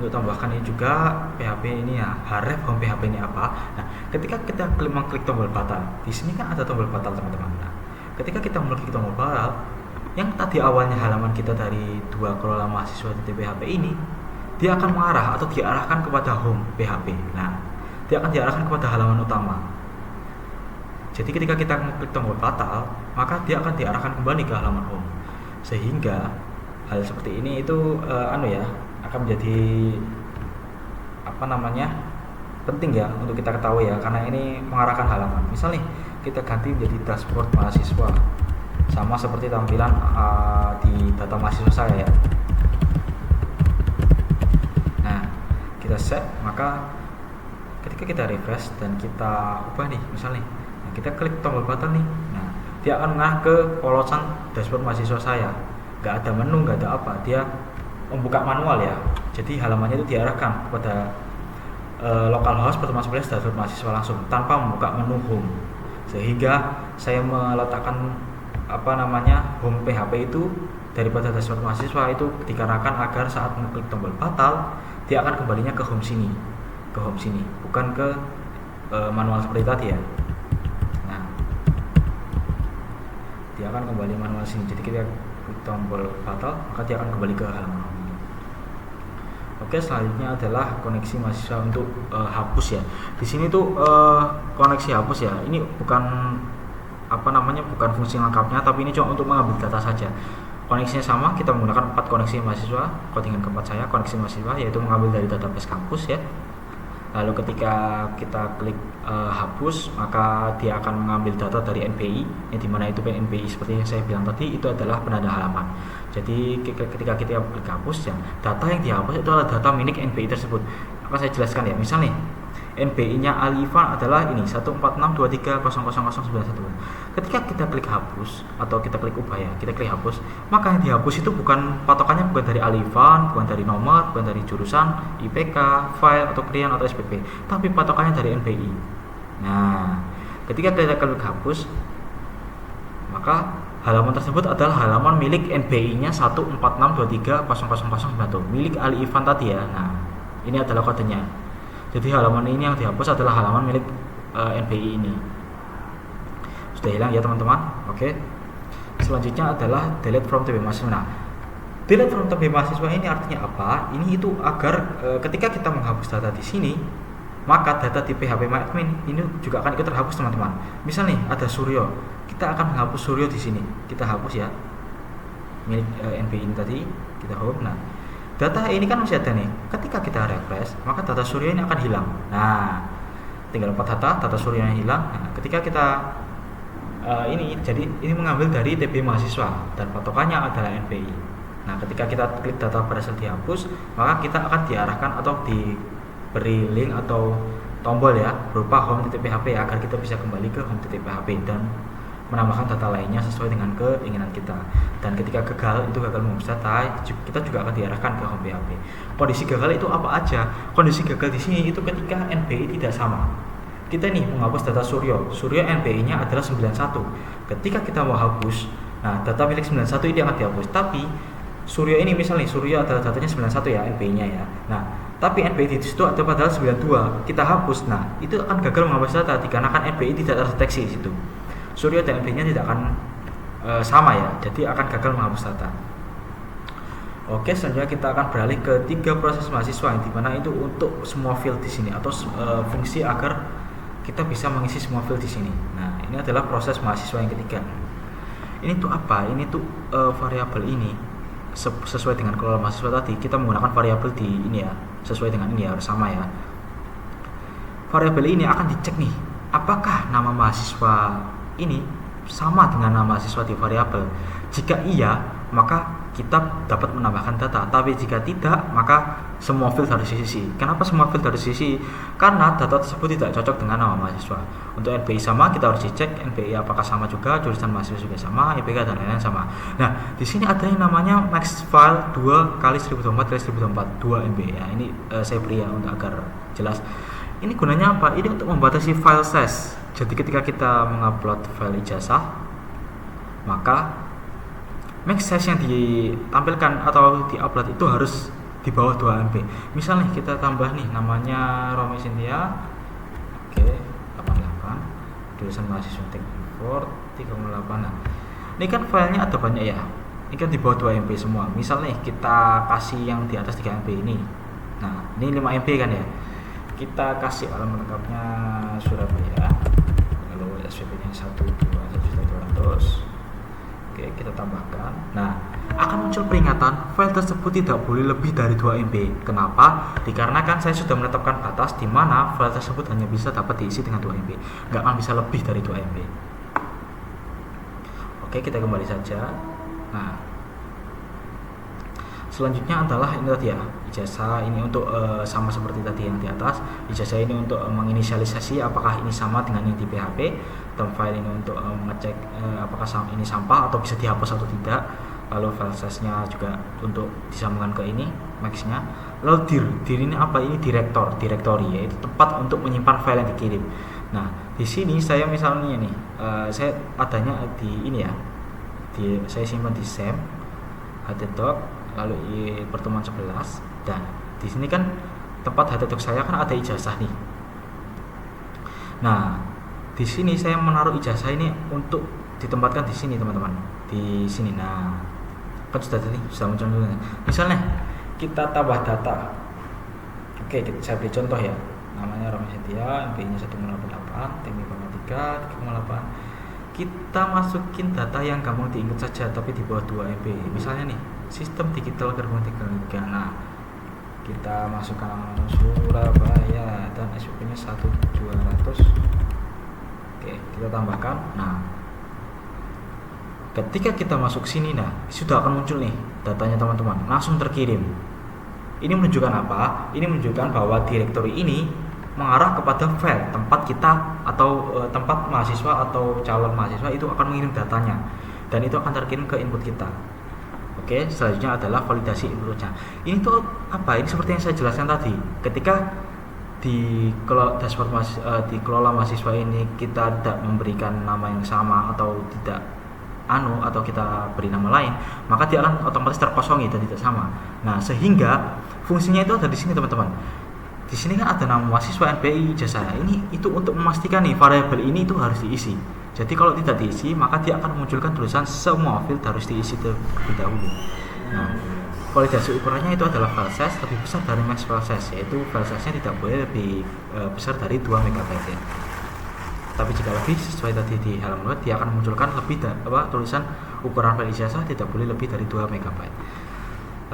Untuk tambahkan ini juga PHP ini ya, href home PHP ini apa. Nah, ketika kita mengklik tombol batal, di sini kan ada tombol batal teman-teman. Nah, ketika kita mengklik tombol batal, yang tadi awalnya halaman kita dari 2 kelola mahasiswa di PHP ini, dia akan mengarah atau diarahkan kepada home PHP. Nah, dia akan diarahkan kepada halaman utama. Jadi ketika kita mengklik tombol batal, maka dia akan diarahkan kembali ke halaman home. Sehingga hal seperti ini itu akan menjadi penting ya untuk kita ketahui ya, karena ini mengarahkan halaman. Misal nih kita ganti menjadi dashboard mahasiswa, sama seperti tampilan di data mahasiswa saya ya. Kita save, maka ketika kita refresh dan kita ubah nih, misal nih, nah kita klik tombol batal nih, nah dia akan mengarah ke polosan dashboard mahasiswa saya. Nggak ada menu, nggak ada apa, dia membuka manual ya. Jadi halamannya itu diarahkan kepada localhost pertemuan 11 dashboard mahasiswa langsung tanpa membuka menu home. Sehingga saya meletakkan home PHP itu daripada dashboard mahasiswa itu dikarenakan agar saat mengklik tombol batal dia akan kembalinya ke home sini, bukan ke manual seperti tadi ya. Nah, dia akan kembali manual sini. Jadi kita klik tombol fatal, maka dia akan kembali ke halaman home. Oke, selanjutnya adalah koneksi mahasiswa untuk hapus ya. Di sini tuh koneksi hapus ya. Ini bukan bukan fungsi lengkapnya, tapi ini cuma untuk mengambil data saja. Koneksinya sama, kita menggunakan 4 koneksi mahasiswa. Codingan keempat saya koneksi mahasiswa, yaitu mengambil dari database kampus ya. Lalu ketika kita klik hapus, maka dia akan mengambil data dari NPI, yang dimana itu NPI seperti yang saya bilang tadi itu adalah penanda halaman. Jadi ketika kita klik hapus ya, data yang dihapus itu adalah data milik NPI tersebut. Akan saya jelaskan ya. Misal nih, NPI-nya Alifan adalah ini 14623000911. Ketika kita klik hapus atau kita klik ubah ya, kita klik hapus, maka yang dihapus itu patokannya bukan dari Alifan, bukan dari nomor, bukan dari jurusan, IPK, file atau krian atau SPP, tapi patokannya dari NPI. Nah, ketika kita klik hapus, maka halaman tersebut adalah halaman milik NPI-nya 146230009, milik Alifan tadi ya. Nah, ini adalah kodenya. Jadi halaman ini yang dihapus adalah halaman milik NPI ini. Sudah hilang ya teman-teman. Oke. Selanjutnya adalah delete from TB mahasiswa. Nah, delete from TB mahasiswa ini artinya apa? Ini itu agar ketika kita menghapus data di sini, maka data di phpMyAdmin ini juga akan ikut terhapus teman-teman. Misal nih ada Suryo, kita akan menghapus Suryo di sini. Kita hapus ya milik NPI ini tadi, kita hapus. Nah, data ini kan masih ada nih. Ketika kita refresh, maka data Suryo ini akan hilang. Nah, tinggal 4 data Suryo yang hilang. Nah, ketika kita jadi ini mengambil dari TB mahasiswa dan patokannya adalah NPI. Nah, ketika kita klik data berhasil dihapus, maka kita akan diarahkan atau diberi link atau tombol ya berupa home.php agar kita bisa kembali ke home.php dan menambahkan data lainnya sesuai dengan keinginan kita. Dan ketika gagal menghapus data, kita juga akan diarahkan ke home PHP. Kondisi gagal itu apa aja? Kondisi gagal di sini itu ketika NPI tidak sama. Kita nih menghapus data Suryo NPI-nya adalah 91. Ketika kita mau hapus, nah data milik 91 ini akan dihapus. Tapi Suryo ini misalnya Suryo adalah datanya 91 ya NPI-nya ya. Nah, tapi NPI di situ ada padahal 92. Kita hapus. Nah, itu akan gagal menghapus data dikarenakan NPI tidak terdeteksi di situ. Suryo dan NPI-nya tidak akan sama ya, jadi akan gagal menghapus data. Oke, selanjutnya kita akan beralih ke 3 proses mahasiswa yang dimana itu untuk semua field di sini atau fungsi agar kita bisa mengisi semua field di sini. Nah, ini adalah proses mahasiswa yang ketiga. Ini tuh apa? Ini tuh variabel ini sesuai dengan kelola mahasiswa tadi. Kita menggunakan variabel di ini ya, sesuai dengan ini ya, harus sama ya. Variabel ini akan dicek nih, apakah nama mahasiswa ini sama dengan nama mahasiswa di variabel. Jika iya, maka kita dapat menambahkan data. Tapi jika tidak, maka semua field harus diisi. Kenapa semua field harus diisi? Karena data tersebut tidak cocok dengan nama mahasiswa. Untuk NPI sama, kita harus dicek NPI apakah sama juga, jurusan mahasiswa juga sama, IPK dan lain-lain sama. Nah, di sini ada yang namanya max file 2x1024x1024 2 MB. Ya, ini saya beri ya untuk agar jelas. Ini gunanya apa? Ini untuk membatasi file size. Jadi ketika kita mengupload file ijazah, maka max size yang ditampilkan atau diupload itu harus di bawah 2 MB. Misalnya kita tambah nih namanya Romi Cynthia. Oke, 88. Jurusan mahasiswa Teknik 3,8. Nah, ini kan filenya ada banyak ya. Ini kan di bawah 2 MB semua. Misalnya kita kasih yang di atas 3 MB ini. Nah, ini 5 MB kan ya. Kita kasih alamat lengkapnya Surabaya. Lalu SPP-nya 121.200. Oke, kita tambahkan. Nah, akan muncul peringatan file tersebut tidak boleh lebih dari 2 MB. Kenapa? Dikarenakan saya sudah menetapkan batas di mana file tersebut hanya bisa dapat diisi dengan 2 MB. Nggak akan bisa lebih dari 2 MB. Oke, kita kembali saja. Nah, selanjutnya adalah ini tadi ya, ijazah ini untuk sama seperti tadi yang di atas. Ijazah ini untuk menginisialisasi apakah ini sama dengan yang di PHP. Term file ini untuk mengecek apakah ini sampah atau bisa dihapus atau tidak. Lalu file size-nya juga untuk disambungkan ke ini max-nya. Lalu dir ini apa? Ini directory yaitu tempat untuk menyimpan file yang dikirim. Nah, di sini saya misalnya nih saya adanya di ini ya. Saya simpan di SEM HTDoc lalu pertemuan 11. Dan di sini kan tempat HTDoc saya kan ada ijazah nih. Nah, di sini saya menaruh ijazah ini untuk ditempatkan di sini teman-teman, di sini. Nah, kan sudah muncul. Misalnya kita tambah data. Oke, saya beri contoh ya. Namanya Romi Setia, MPI-nya 1,88, TIM 3,8. Kita masukin data yang gampang diingat saja tapi di bawah 2 MB. Misalnya nih, sistem digital gerbang 3. Nah, kita masukkan Surabaya dan SUP-nya 1.200. Oke, kita tambahkan. Nah, ketika kita masuk sini, nah sudah akan muncul nih datanya teman-teman, langsung terkirim. Ini menunjukkan apa? Ini menunjukkan bahwa directory ini mengarah kepada file tempat kita atau tempat mahasiswa atau calon mahasiswa itu akan mengirim datanya, dan itu akan terkirim ke input kita. Oke, selanjutnya adalah validasi inputnya. Ini tuh apa? Ini seperti yang saya jelaskan tadi. Ketika di dashboard dikelola mahasiswa ini kita tidak memberikan nama yang sama atau tidak atau kita beri nama lain, maka dia akan otomatis terkosongi dan tidak sama. Nah, sehingga fungsinya itu ada di sini teman-teman. Di sini kan ada nama mahasiswa, NPI, ijazah. Ini itu untuk memastikan nih variabel ini itu harus diisi. Jadi kalau tidak diisi, maka dia akan memunculkan tulisan semua field harus diisi terlebih dahulu. Nah, validasi ukurannya itu adalah file size lebih besar dari max file size, yaitu file size-nya tidak boleh lebih besar dari 2 MB ya. Tapi jika lebih, sesuai tadi di halaman web, dia akan memunculkan lebih tulisan ukuran file ijazah tidak boleh lebih dari 2 MB.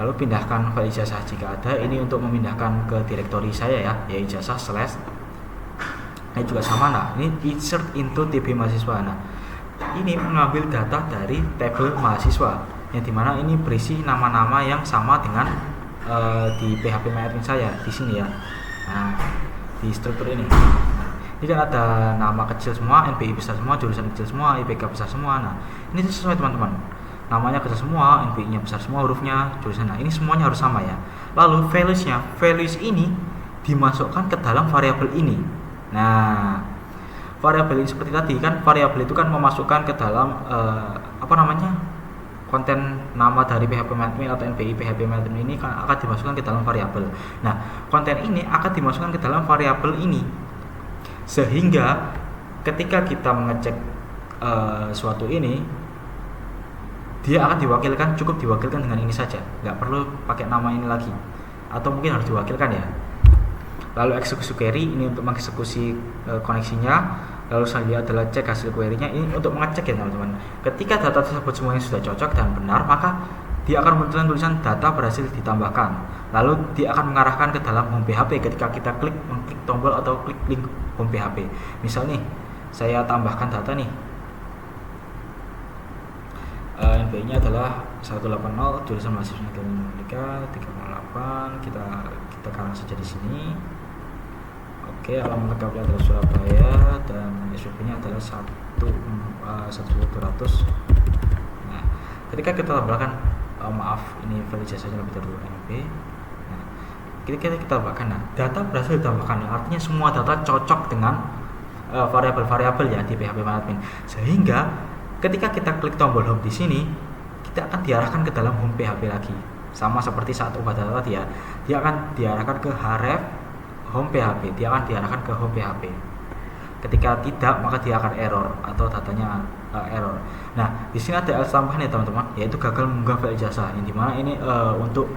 Lalu pindahkan file ijazah jika ada. Ini untuk memindahkan ke direktori saya ya ijazah slash. Ini juga sama. Nah, ini insert into TB mahasiswa. Nah, ini mengambil data dari tabel mahasiswa, yang dimana ini berisi nama-nama yang sama dengan di PHP MyAdmin saya di sini ya. Nah, di struktur ini. Ini kan ada nama kecil semua, NPI besar semua, jurusan kecil semua, IPK besar semua. Nah, ini sesuai teman-teman. Namanya kecil semua, NPI-nya besar semua, hurufnya, jurusan. Nah, ini semuanya harus sama ya. Lalu values ini dimasukkan ke dalam variabel ini. Nah, variabel ini seperti tadi kan, variabel itu kan memasukkan ke dalam konten nama dari PHP MyAdmin atau NPI PHP MyAdmin ini akan dimasukkan ke dalam variabel. Nah, konten ini akan dimasukkan ke dalam variabel ini. Sehingga ketika kita mengecek suatu ini, dia akan cukup diwakilkan dengan ini saja, nggak perlu pakai nama ini lagi, atau mungkin harus diwakilkan ya. Lalu eksekusi query ini untuk mengeksekusi koneksinya. Lalu selanjutnya adalah cek hasil query-nya, ini untuk mengecek ya teman-teman. Ketika data tersebut semuanya sudah cocok dan benar, maka dia akan munculkan tulisan data berhasil ditambahkan. Lalu dia akan mengarahkan ke dalam home PHP ketika kita mengklik tombol atau klik link home PHP. Misal nih, saya tambahkan data nih. NPI-nya adalah 180, jurusan mahasiswa Matematika 3,8. Kita karang saja di sini. Oke, alamat lengkapnya adalah Surabaya dan SUP-nya adalah 1.200. Nah, ketika kita tambahkan ini file ijazahnya lebih dari 2 MB. Nah, ketika kita tambahkan, nah, data berhasil ditambahkan. Artinya semua data cocok dengan variabel-variabel ya di PHP MyAdmin. Sehingga ketika kita klik tombol home di sini, kita akan diarahkan ke dalam home PHP lagi. Sama seperti saat ubah data tadi ya. Dia akan diarahkan ke href home PHP. Dia akan diarahkan ke home PHP. Ketika tidak, maka dia akan error atau datanya error. Nah, di sini ada else tambahan ya teman-teman, yaitu gagal mengunggah file ijazah. Yang dimana ini untuk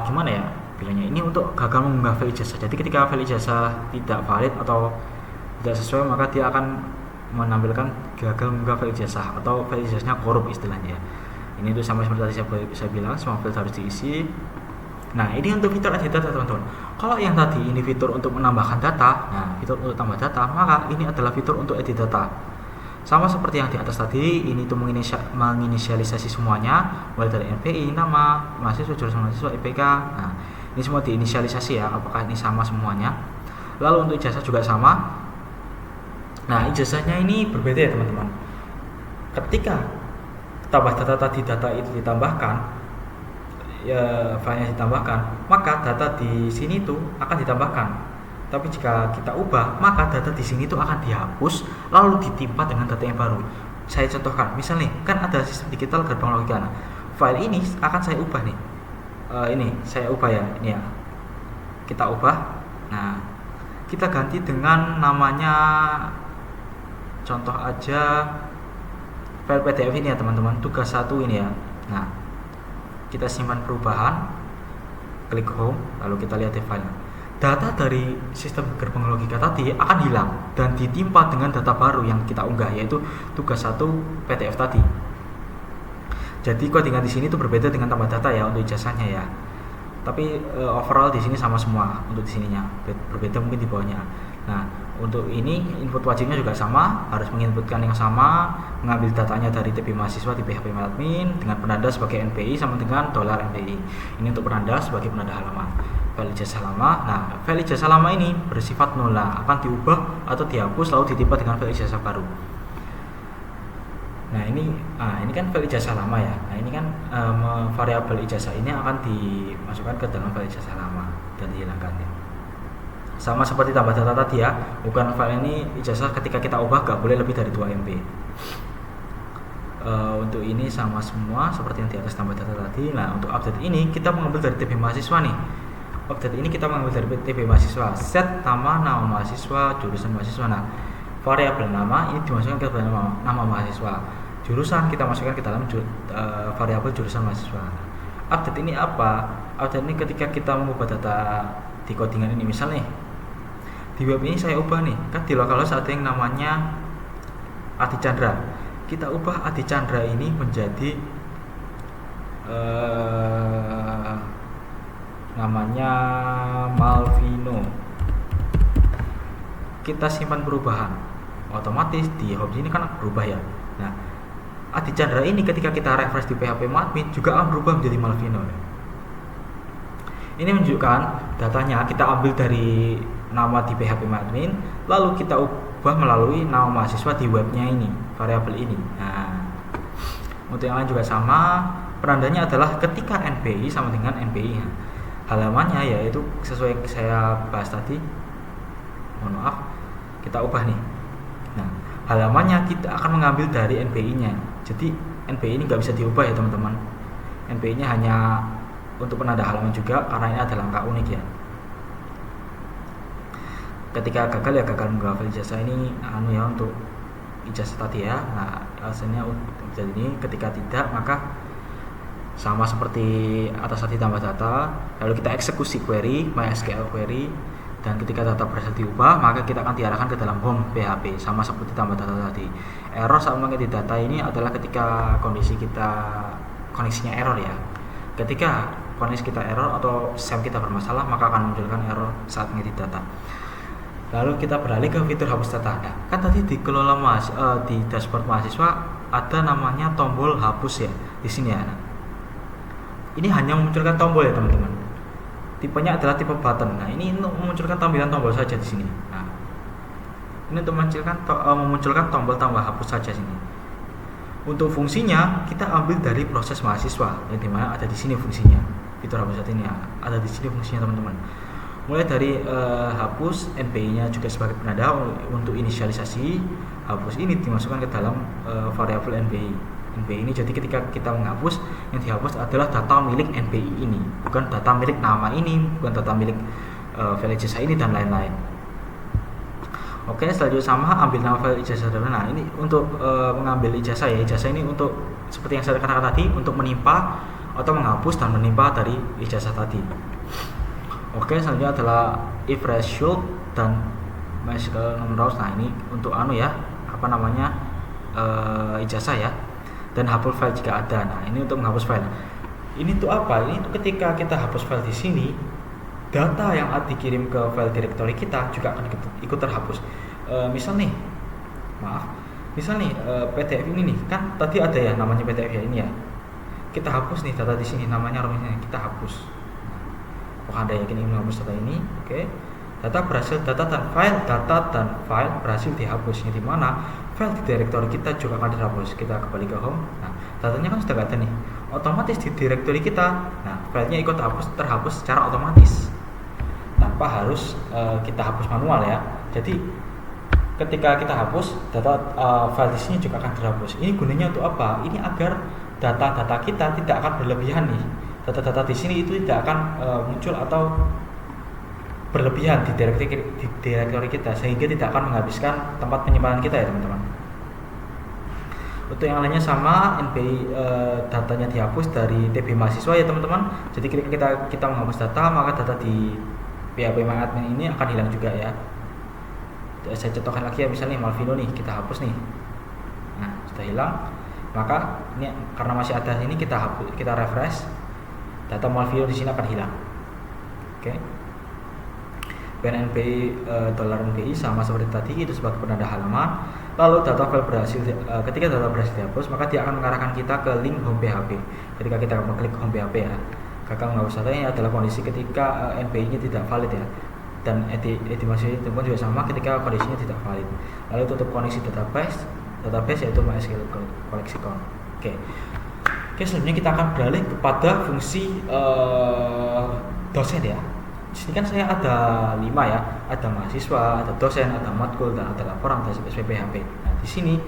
gimana ya bilangnya? Ini untuk gagal mengunggah file ijazah. Jadi ketika file ijazah tidak valid atau tidak sesuai, maka dia akan menampilkan gagal mengunggah file ijazah atau file ijazahnya korup istilahnya. Ini itu sama seperti tadi saya bilang, semua file harus diisi. Nah, ini untuk fitur edit data teman-teman. Kalau yang tadi ini fitur untuk menambahkan data, nah fitur untuk tambah data, maka ini adalah fitur untuk edit data. Sama seperti yang di atas tadi, ini untuk menginisialisasi semuanya, mulai dari NPI, nama, mahasiswa, jurusan mahasiswa, IPK. Nah, ini semua diinisialisasi ya, apakah ini sama semuanya. Lalu untuk ijazah juga sama. Nah, ijazahnya ini berbeda ya teman-teman. Ketika tambah data itu ditambahkan, ya filenya ditambahkan, maka data di sini tuh akan ditambahkan. Tapi jika kita ubah, maka data di sini tuh akan dihapus lalu ditimpa dengan data yang baru. Saya contohkan, misal nih, kan ada sistem digital gerbang logika. Nah, file ini akan saya ubah nih. Ini saya ubah ya, ini ya. Kita ubah. Nah, kita ganti dengan namanya, contoh aja file PDF ini ya teman-teman, tugas 1 ini ya. Nah, kita simpan perubahan, klik home, lalu kita lihat di file. Data dari sistem gerbang logika tadi akan hilang dan ditimpa dengan data baru yang kita unggah, yaitu tugas 1 PDF tadi. Jadi codingan di sini itu berbeda dengan tambah data ya untuk ijazahnya ya. Tapi overall di sini sama semua untuk di sininya. Berbeda mungkin di bawahnya. Nah, untuk ini input wajibnya juga sama, harus menginputkan yang sama, mengambil datanya dari TP mahasiswa di PHP admin dengan penanda sebagai NPI sama dengan $NPI. Ini untuk penanda sebagai penanda halaman. File ijazah lama. Nah, file ijazah lama ini bersifat nol, akan diubah atau dihapus lalu ditimpa dengan file ijazah baru. Nah, ini kan file ijazah lama ya. Nah, ini kan variabel ijazah ini akan dimasukkan ke dalam file ijazah lama dan dihilangkannya. Sama seperti tambah data tadi ya, bukan file ini ijazah ketika kita ubah gak boleh lebih dari 2 MB. Untuk ini sama semua seperti yang di atas tambah data tadi. Nah, untuk update ini kita mengambil dari TP mahasiswa nih. Update ini kita mengambil dari TP mahasiswa, set nama mahasiswa, jurusan mahasiswa. Nah, variabel nama ini dimasukkan ke dalam nama mahasiswa. Jurusan kita masukkan ke dalam variabel jurusan mahasiswa. Update ini apa? Update ini ketika kita mengubah data di codingan ini, misal nih di web ini saya ubah nih, kan di localhost ada yang namanya Adi Chandra. Kita ubah Adi Chandra ini menjadi namanya Malvino. Kita simpan perubahan, otomatis di home ini kan berubah ya. Nah, Adi Chandra ini ketika kita refresh di PHP admin juga akan berubah menjadi Malvino. Ini menunjukkan datanya kita ambil dari nama di PHP admin, lalu kita ubah melalui nama mahasiswa di webnya ini, variabel ini. Nah, untuk yang lain juga sama, penandanya adalah ketika NPI sama dengan NPI. Halamannya yaitu sesuai yang saya bahas tadi. Mohon maaf, kita ubah nih. Nah, halamannya kita akan mengambil dari NPI-nya. Jadi NPI ini nggak bisa diubah ya teman-teman. NPI-nya hanya untuk penanda halaman juga karena ini ada langkah unik ya. Ketika gagal ya gagal menghafal ijazah ini ya untuk ijazah tadi ya. Nah, alasannya jadi ini, ketika tidak maka sama seperti atas tadi tambah data, lalu kita eksekusi query MySQL query, dan ketika data berhasil diubah maka kita akan diarahkan ke dalam home PHP sama seperti tambah data tadi. Error saat mengganti data ini adalah ketika kondisi kita koneksinya error ya. Ketika koneksi kita error atau SAM kita bermasalah maka akan munculkan error saat mengedit data. Lalu kita beralih ke fitur hapus data. Nah, kan tadi dikelola di dashboard mahasiswa ada namanya tombol hapus ya di sini ya. Nah, ini hanya memunculkan tombol ya teman-teman. Tipenya adalah tipe button. Nah, ini untuk memunculkan tampilan tombol saja di sini. Nah, ini untuk memunculkan tombol tambah hapus saja sini. Untuk fungsinya kita ambil dari proses mahasiswa, yang dimana ada di sini fungsinya. Fitur hapus data ini ada di sini fungsinya teman-teman. Mulai dari hapus, NPI-nya juga sebagai penanda untuk inisialisasi. Hapus ini dimasukkan ke dalam variabel NPI. NPI ini jadi ketika kita menghapus, yang dihapus adalah data milik NPI ini, bukan data milik nama ini, bukan data milik file ijazah ini dan lain-lain. Oke, selanjutnya sama ambil nama file ijazah. Nah, ini untuk mengambil ijazah ya. Ijazah ini untuk seperti yang saya katakan tadi, untuk menimpa atau menghapus dan menimpa dari ijazah tadi. Oke, selanjutnya adalah if result dan MySQL numerals. Nah, ini untuk ijazah ya, dan hapus file jika ada. Nah, ini untuk menghapus file. Ini untuk apa? Ini untuk ketika kita hapus file di sini, data yang dikirim ke file directory kita juga akan ikut terhapus. Misal nih PDF ini nih, kan tadi ada ya namanya PDF ya ini ya. Kita hapus nih data di sini, namanya rumusnya kita hapus. Apakah Anda yakin ingin menghapus data ini? Oke. Data dan file berhasil dihapus, yang dimana file di directory kita juga akan dihapus. Kita kembali ke home. Nah, datanya kan sudah ada nih, otomatis di directory kita. Nah, filenya ikut terhapus secara otomatis tanpa harus kita hapus manual ya. Jadi ketika kita hapus, data file di sini juga akan terhapus. Ini gunanya untuk apa? Ini agar data-data kita tidak akan berlebihan nih. Data-data di sini itu tidak akan muncul atau berlebihan di direktory kita, sehingga tidak akan menghabiskan tempat penyimpanan kita ya teman-teman. Untuk yang lainnya sama, NPI datanya dihapus dari TB mahasiswa ya teman-teman. Jadi ketika kita menghapus data, maka data di PHP MyAdmin ini akan hilang juga ya. Saya contohkan lagi ya, misalnya Malvino nih, kita hapus nih. Nah, sudah hilang. Maka ini karena masih ada ini, kita hapus, kita refresh, data Malvino di sini akan hilang. Oke. NPI $NPI sama seperti tadi, itu sebagai penanda halaman. Lalu data file berhasil, ketika data berhasil dihapus, maka dia akan mengarahkan kita ke link home PHP. Ketika kita mengklik home PHP ya, gagal menghapus data ini adalah kondisi ketika NPI-nya tidak valid ya, dan estimasi itu pun juga sama ketika kondisinya tidak valid. Lalu tutup koneksi database yaitu MySQL Lexicon. Oke, selanjutnya kita akan beralih kepada fungsi dosen ya. Di sini kan saya ada 5 ya, ada mahasiswa, ada dosen, ada matkul, dan ada laporan, ada SPPHP. Nah, di sini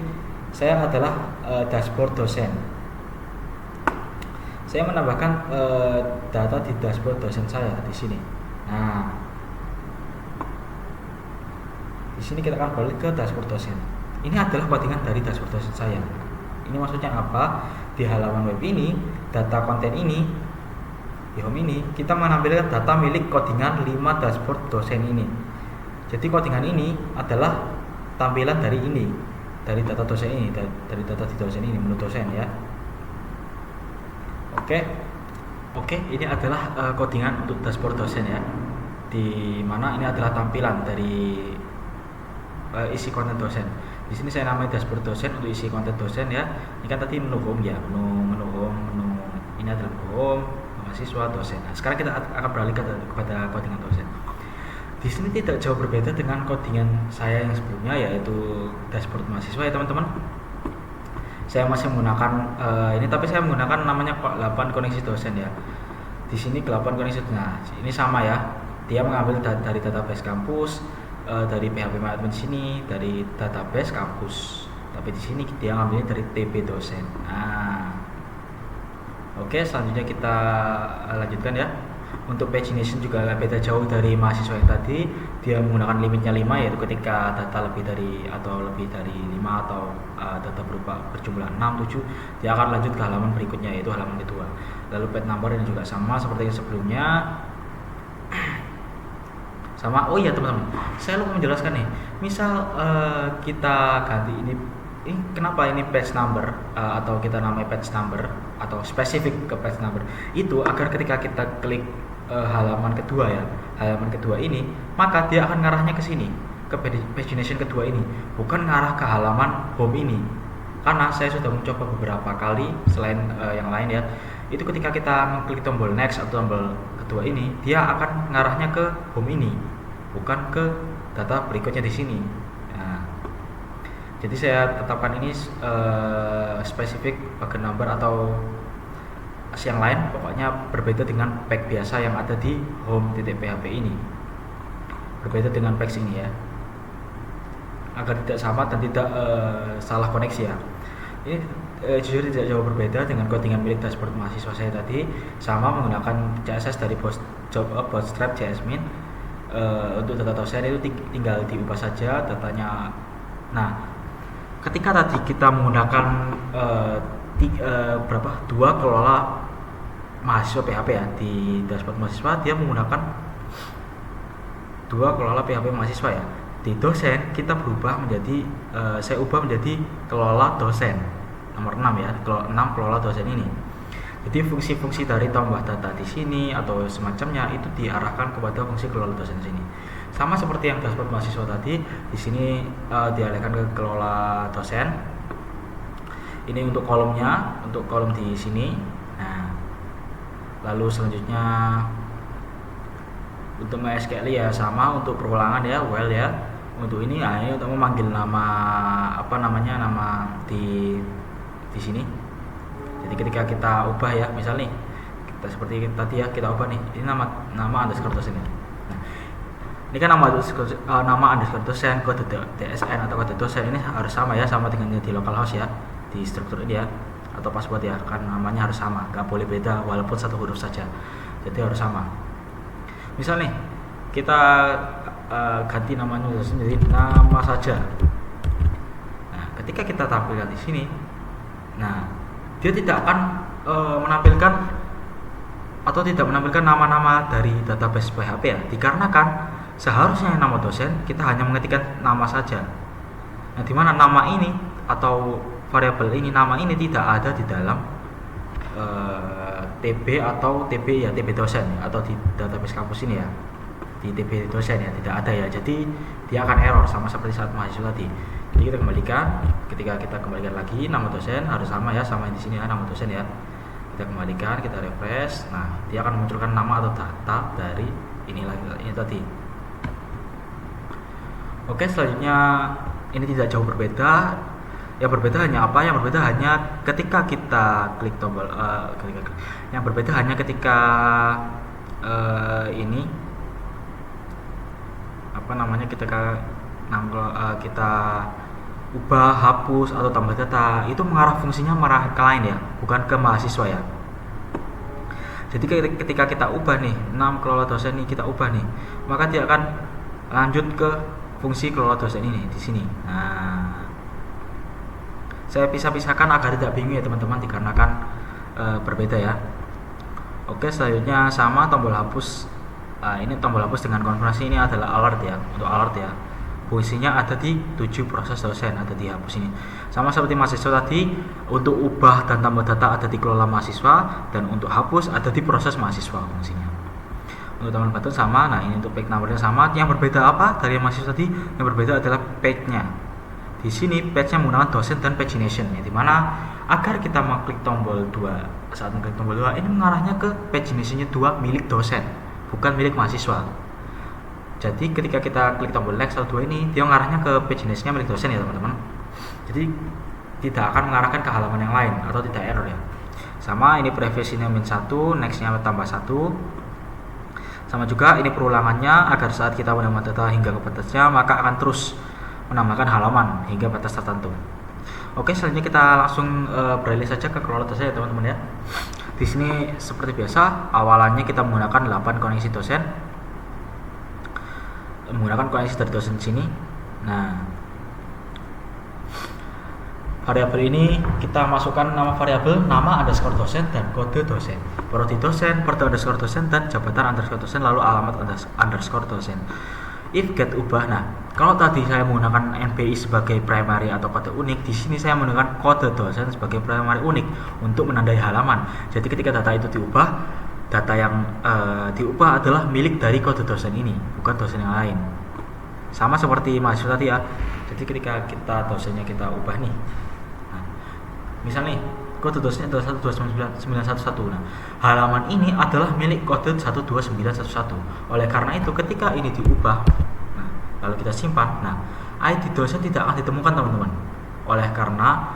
saya adalah dashboard dosen. Saya menambahkan data di dashboard dosen saya di sini. Nah, di sini kita akan balik ke dashboard dosen. Ini adalah codingan dari dashboard dosen saya. Ini maksudnya apa? Di halaman web ini, data konten ini, di home ini kita menampilkan data milik codingan 5 dashboard dosen ini. Jadi codingan ini adalah tampilan dari ini, dari data dosen ini, dari data di dosen ini, menu dosen ya. Oke, ini adalah codingan untuk dashboard dosen ya. Di mana ini adalah tampilan dari isi konten dosen. Di sini saya namai dashboard dosen untuk isi konten dosen ya. Ini kan tadi menu home ya, menu home, ini adalah home, mahasiswa, dosen. Nah, sekarang kita akan beralih kepada codingan dosen. Di sini tidak jauh berbeda dengan codingan saya yang sebelumnya, yaitu dashboard mahasiswa ya teman-teman. Saya masih menggunakan ini, tapi saya menggunakan namanya 8 koneksi dosen ya. Di sini 8 koneksi. Nah, ini sama ya. Dia mengambil dari database kampus, dari PHP MyAdmin sini, dari database kampus. Tapi di sini dia ngambilnya dari TB dosen. Nah, oke, selanjutnya kita lanjutkan ya. Untuk pagination juga beda jauh dari mahasiswa yang tadi. Dia menggunakan limitnya 5, yaitu ketika data lebih dari 5 atau data berjumlah 6, 7, dia akan lanjut ke halaman berikutnya, yaitu halaman kedua. Lalu page number ini juga sama seperti yang sebelumnya. Sama, oh iya teman-teman, saya lupa menjelaskan nih. Misal kita ganti ini kenapa ini page number atau kita namai page number atau spesifik ke page number itu agar ketika kita klik halaman kedua ya, halaman kedua ini, maka dia akan ngarahnya ke sini, ke pagination kedua ini, bukan ngarah ke halaman home ini. Karena saya sudah mencoba beberapa kali selain yang lain ya, itu ketika kita mengklik tombol next atau tombol kedua ini, dia akan ngarahnya ke home ini, bukan ke data berikutnya di sini. Jadi saya tetapkan ini spesifik bagian number atau yang lain, pokoknya berbeda dengan pack biasa yang ada di home.php ini, berbeda dengan pack ini ya, agar tidak sama dan tidak salah koneksi ya. Ini jujur tidak jauh berbeda dengan codingan milik dashboard mahasiswa saya tadi, sama menggunakan CSS dari Bootstrap Jasmine. Untuk data dosen itu tinggal diubah saja datanya. Nah, ketika tadi kita menggunakan dua kelola mahasiswa PHP ya, di dashboard mahasiswa dia menggunakan dua kelola PHP mahasiswa ya. Di dosen kita berubah menjadi saya ubah menjadi kelola dosen nomor 6 ya, 6 kelola dosen ini. Jadi fungsi-fungsi dari tambah data di sini atau semacamnya itu diarahkan kepada fungsi kelola dosen sini. Sama seperti yang dashboard mahasiswa tadi, di sini dialihkan ke kelola dosen. Ini untuk kolomnya, untuk kolom di sini. Nah, lalu selanjutnya untuk MySQL ya sama, untuk perulangan ya, well ya. Untuk ini, ini untuk memanggil nama nama di sini. Jadi ketika kita ubah ya, misal nih kita seperti tadi ya, kita ubah nih, ini nama underscore dosen ini. Nah, ini kan nama underscore dosen, kode DSN atau kode dosen ini harus sama ya, sama dengan di localhost ya, di struktur ini ya, atau password ya, kan namanya harus sama, nggak boleh beda walaupun satu huruf saja, jadi harus sama. Misal nih kita ganti namanya sendiri nama saja. Nah, ketika kita tampilkan di sini, nah dia tidak akan menampilkan atau tidak menampilkan nama-nama dari database PHP ya, dikarenakan seharusnya nama dosen kita hanya mengetikkan nama saja. Nah, di mana nama ini atau variabel ini, nama ini tidak ada di dalam TB atau TB ya, TB dosen ya, atau di database kampus ini ya, di TB dosen ya, tidak ada ya. Jadi dia akan error sama seperti saat mahasiswa tadi. Jadi kita kembalikan, ketika kita kembalikan lagi nama dosen harus sama ya, sama di sini ya, nama dosen ya. Kita kembalikan, kita refresh. Nah, dia akan munculkan nama atau data dari ini tadi. Oke, selanjutnya ini tidak jauh berbeda. Yang berbeda hanya apa? Yang berbeda hanya ketika kita klik tombol yang berbeda hanya ketika ini apa namanya, ketika kita ubah, hapus atau tambah data, itu mengarah fungsinya mengarah ke lain ya, bukan ke mahasiswa ya. Jadi ketika kita ubah nih, 6 kelola dosen ini kita ubah nih, maka dia akan lanjut ke fungsi kelola dosen ini di sini. Nah, saya pisah-pisahkan agar tidak bingung ya teman-teman, dikarenakan berbeda ya. Oke, selanjutnya sama tombol hapus. Ini tombol hapus dengan konfirmasi ini adalah alert ya, untuk alert ya. Fungsinya ada di 7 proses dosen, ada di hapus ini. Sama seperti mahasiswa tadi, untuk ubah dan tambah data ada di kelola mahasiswa, dan untuk hapus ada di proses mahasiswa fungsinya. Untuk tambah button sama. Nah, ini untuk page numbernya sama. Yang berbeda apa dari mahasiswa tadi? Yang berbeda adalah page-nya. Di sini page-nya menggunakan dosen dan pagination ya, dimana agar kita mengklik tombol 2, saat mengklik tombol 2 ini mengarahnya ke pagination-nya 2 milik dosen, bukan milik mahasiswa. Jadi ketika kita klik tombol next atau 2 ini, dia mengarahnya ke pagination-nya milik dosen ya teman-teman. Jadi tidak akan mengarahkan ke halaman yang lain atau tidak error ya. Sama, ini previous-nya -1, next-nya tambah 1. Sama juga ini perulangannya, agar saat kita menambah data hingga ke batasnya maka akan terus menambahkan halaman hingga batas tertentu. Oke, selanjutnya kita langsung beralih saja ke kelola dosen ya teman-teman ya. Di sini seperti biasa, awalannya kita menggunakan 8 koneksi dosen, menggunakan koneksi dari dosen sini. Nah, variabel ini kita masukkan nama variabel, nama underscore dosen dan kode dosen, prodi dosen, prodi underscore dosen, dan jabatan underscore dosen, lalu alamat underscore dosen. If get ubah. Nah, kalau tadi saya menggunakan NPI sebagai primary atau kode unik, di sini saya menggunakan kode dosen sebagai primary unik untuk menandai halaman. Jadi ketika data itu diubah, data yang diubah adalah milik dari kode dosen ini, bukan dosen yang lain. Sama seperti mahasiswa tadi ya. Jadi ketika kita dosennya kita ubah nih, nah, misal nih kode dosennya adalah 129.911. Nah, halaman ini adalah milik kode 129.111. Oleh karena itu ketika ini diubah, nah, lalu kita simpan, nah ID dosen tidak akan ditemukan teman-teman. Oleh karena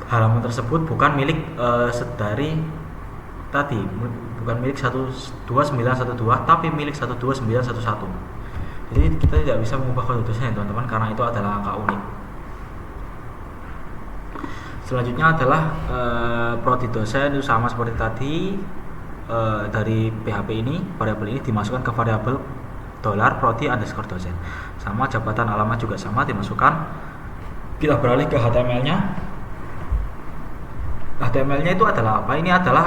halaman tersebut bukan milik dari tadi, bukan milik 12912 tapi milik 12911. Jadi kita tidak bisa mengubah kode dosen ya teman-teman, karena itu adalah angka unik. Selanjutnya adalah prodi dosen, itu sama seperti tadi. Dari PHP ini, variabel ini dimasukkan ke variabel $prodi underscore dosen. Sama, jabatan alamat juga sama dimasukkan. Kita beralih ke HTML-nya. HTML-nya itu adalah apa? Ini adalah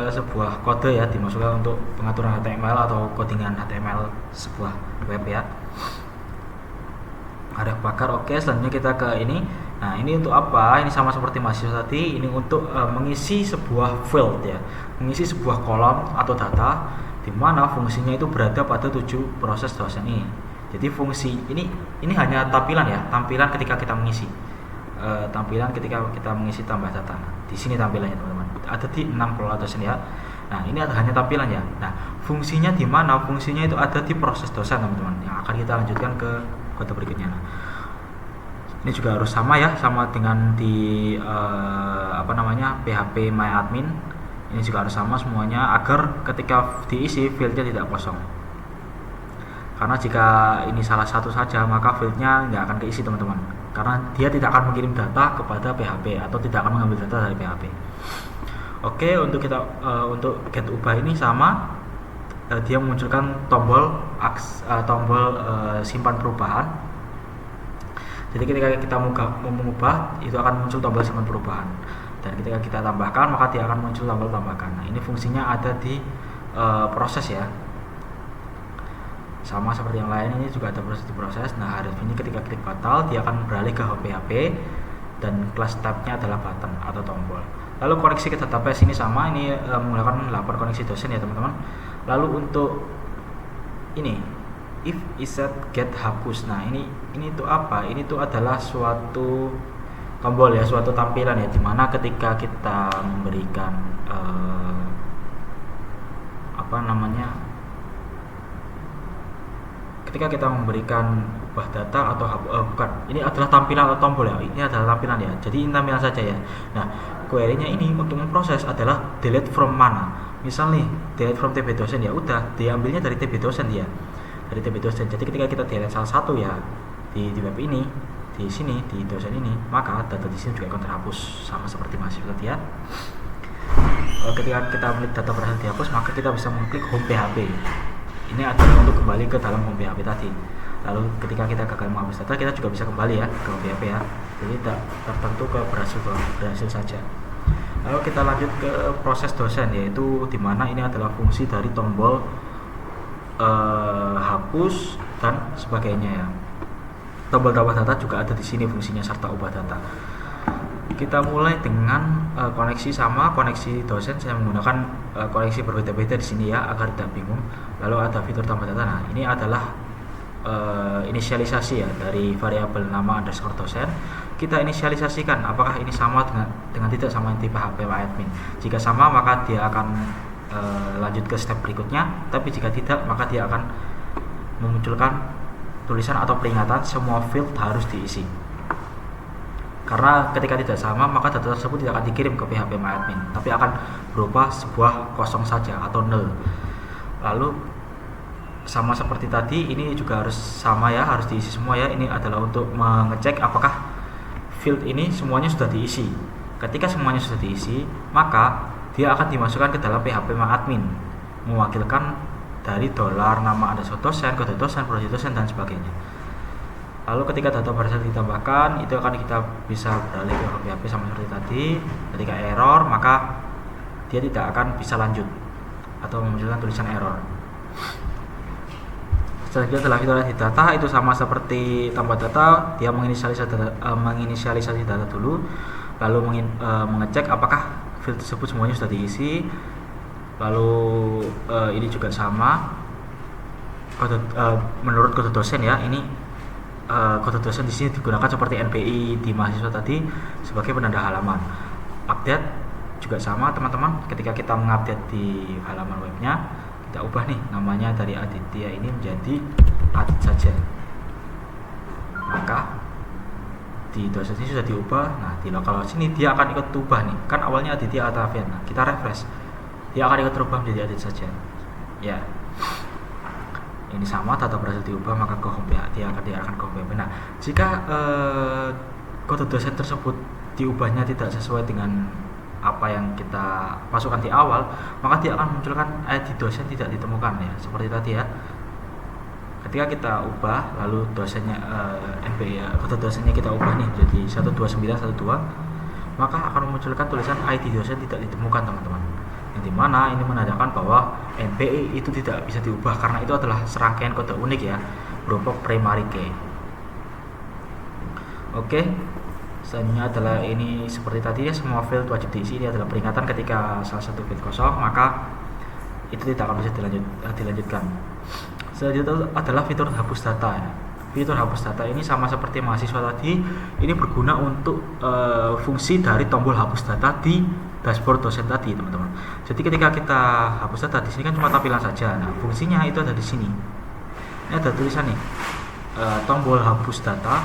sebuah kode ya, dimasukkan untuk pengaturan HTML atau codingan HTML sebuah web ya. Ada bakar. Oke, selanjutnya kita ke ini. Nah, ini untuk apa? Ini sama seperti mahasiswa tadi. Ini untuk mengisi sebuah field ya, mengisi sebuah kolom atau data, di mana fungsinya itu berada pada 7 proses dosen ini. Jadi fungsi ini hanya tampilan ya, tampilan ketika kita mengisi, tampilan ketika kita mengisi tambah data. Nah, di sini tampilannya teman-teman, ada di 6 kelola dosen ya. Nah, ini hanya tampilan ya. Nah, fungsinya di mana? Fungsinya itu ada di proses dosen teman-teman, yang akan kita lanjutkan ke kode berikutnya. Nah, ini juga harus sama ya, sama dengan di PHP My Admin. Ini juga harus sama semuanya, agar ketika diisi fieldnya tidak kosong. Karena jika ini salah satu saja, maka fieldnya nggak akan keisi teman-teman, karena dia tidak akan mengirim data kepada PHP atau tidak akan mengambil data dari PHP. Oke, untuk kita untuk get ubah ini sama, dia memunculkan tombol simpan perubahan. Jadi ketika kita mau mengubah, itu akan muncul tombol simpan perubahan, dan ketika kita tambahkan maka dia akan muncul tombol tambahkan. Nah, ini fungsinya ada di proses ya, sama seperti yang lain, ini juga ada proses di proses. Nah, harif ini ketika klik batal dia akan beralih ke home PHP, dan class tab-nya adalah button atau tombol. Lalu koneksi ke database ini sama, ini menggunakan lapor koneksi dosen ya teman-teman. Lalu untuk ini if iset get hapus, nah ini itu apa? Ini tuh adalah suatu tombol ya, suatu tampilan ya, dimana ketika kita memberikan ketika kita memberikan ubah data atau bukan, ini adalah tampilan atau tombol ya, ini adalah tampilan ya, jadi ini tampilan saja ya. Nah, query-nya ini untuk memproses adalah delete from mana, misal nih delete from TB dosen, ya udah diambilnya dari TB dosen dia, dari TB dosen. Jadi ketika kita delete salah satu ya di web ini, di sini di dosen ini, maka data di sini juga akan terhapus, sama seperti mahasiswa tadi ya. Ketika kita melihat data berhasil dihapus, maka kita bisa mengklik home PHP. Ini adalah untuk kembali ke dalam home PHP tadi. Lalu ketika kita gagal menghapus data, kita juga bisa kembali ya ke home PHP ya. Jadi tidak tertentu ke berhasil saja. Lalu kita lanjut ke proses dosen, yaitu dimana ini adalah fungsi dari tombol hapus dan sebagainya ya. Tombol tambah data juga ada di sini fungsinya, serta ubah data. Kita mulai dengan koneksi sama koneksi dosen. Saya menggunakan koneksi berbeda-beda di sini ya agar tidak bingung. Lalu ada fitur tambah data. Nah, ini adalah inisialisasi ya dari variabel nama underscore dosen. Kita inisialisasikan apakah ini sama dengan tidak sama tipe HP admin. Jika sama, maka dia akan lanjut ke step berikutnya. Tapi jika tidak, maka dia akan memunculkan tulisan atau peringatan semua field harus diisi. Karena ketika tidak sama, maka data tersebut tidak akan dikirim ke PHP admin, tapi akan berupa sebuah kosong saja atau null. Lalu sama seperti tadi, ini juga harus sama ya, harus diisi semua ya. Ini adalah untuk mengecek apakah field ini semuanya sudah diisi. Ketika semuanya sudah diisi, maka dia akan dimasukkan ke dalam PHP admin, mewakilkan dari $ nama underscore dosen, kode dosen, prodi dosen, dan sebagainya. Lalu ketika data berhasil ditambahkan, itu akan kita bisa beralih ke PHP sama seperti tadi. Ketika error, maka dia tidak akan bisa lanjut atau memunculkan tulisan error. Selanjutnya adalah fitur edit data, itu sama seperti tambah data, dia menginisialisasi data dulu, lalu mengecek apakah field tersebut semuanya sudah diisi. Lalu ini juga sama, menurut kode dosen ya, ini kode dosen di sini digunakan seperti NPI di mahasiswa tadi sebagai penanda halaman. Update juga sama teman-teman, ketika kita mengupdate di halaman webnya, kita ubah nih namanya dari Aditya ini menjadi Adit saja, maka di dosen ini sudah diubah. Nah, di lokal sini dia akan ikut ubah nih, kan awalnya Aditya Atavian. Nah, kita refresh, dia akan ikut berubah menjadi Adit saja ya. Ini sama, data berhasil diubah, maka ke home PHP, dia akan diarahkan ke home PHP. Nah, jika kode dosen tersebut diubahnya tidak sesuai dengan apa yang kita masukkan di awal, maka dia akan munculkan ID dosen tidak ditemukan ya, seperti tadi ya. Ketika kita ubah, lalu dosennya NPI ya, kode dosennya kita ubah nih jadi 12912, maka akan memunculkan tulisan ID dosen tidak ditemukan teman-teman. Yang dimana ini menandakan bahwa NPI itu tidak bisa diubah karena itu adalah serangkaian kode unik ya, berupa primary key. Oke, selanjutnya adalah ini seperti tadi ya, semua field wajib diisi. Ini adalah peringatan ketika salah satu field kosong, maka itu tidak akan bisa dilanjutkan. Selanjutnya adalah fitur hapus data ya. Fitur hapus data ini sama seperti mahasiswa tadi, ini berguna untuk fungsi dari tombol hapus data di dashboard dosen tadi teman-teman. Jadi ketika kita hapus data, di sini kan cuma tampilan saja. Nah, fungsinya itu ada di sini. Ini ada tulisan nih, tombol hapus data,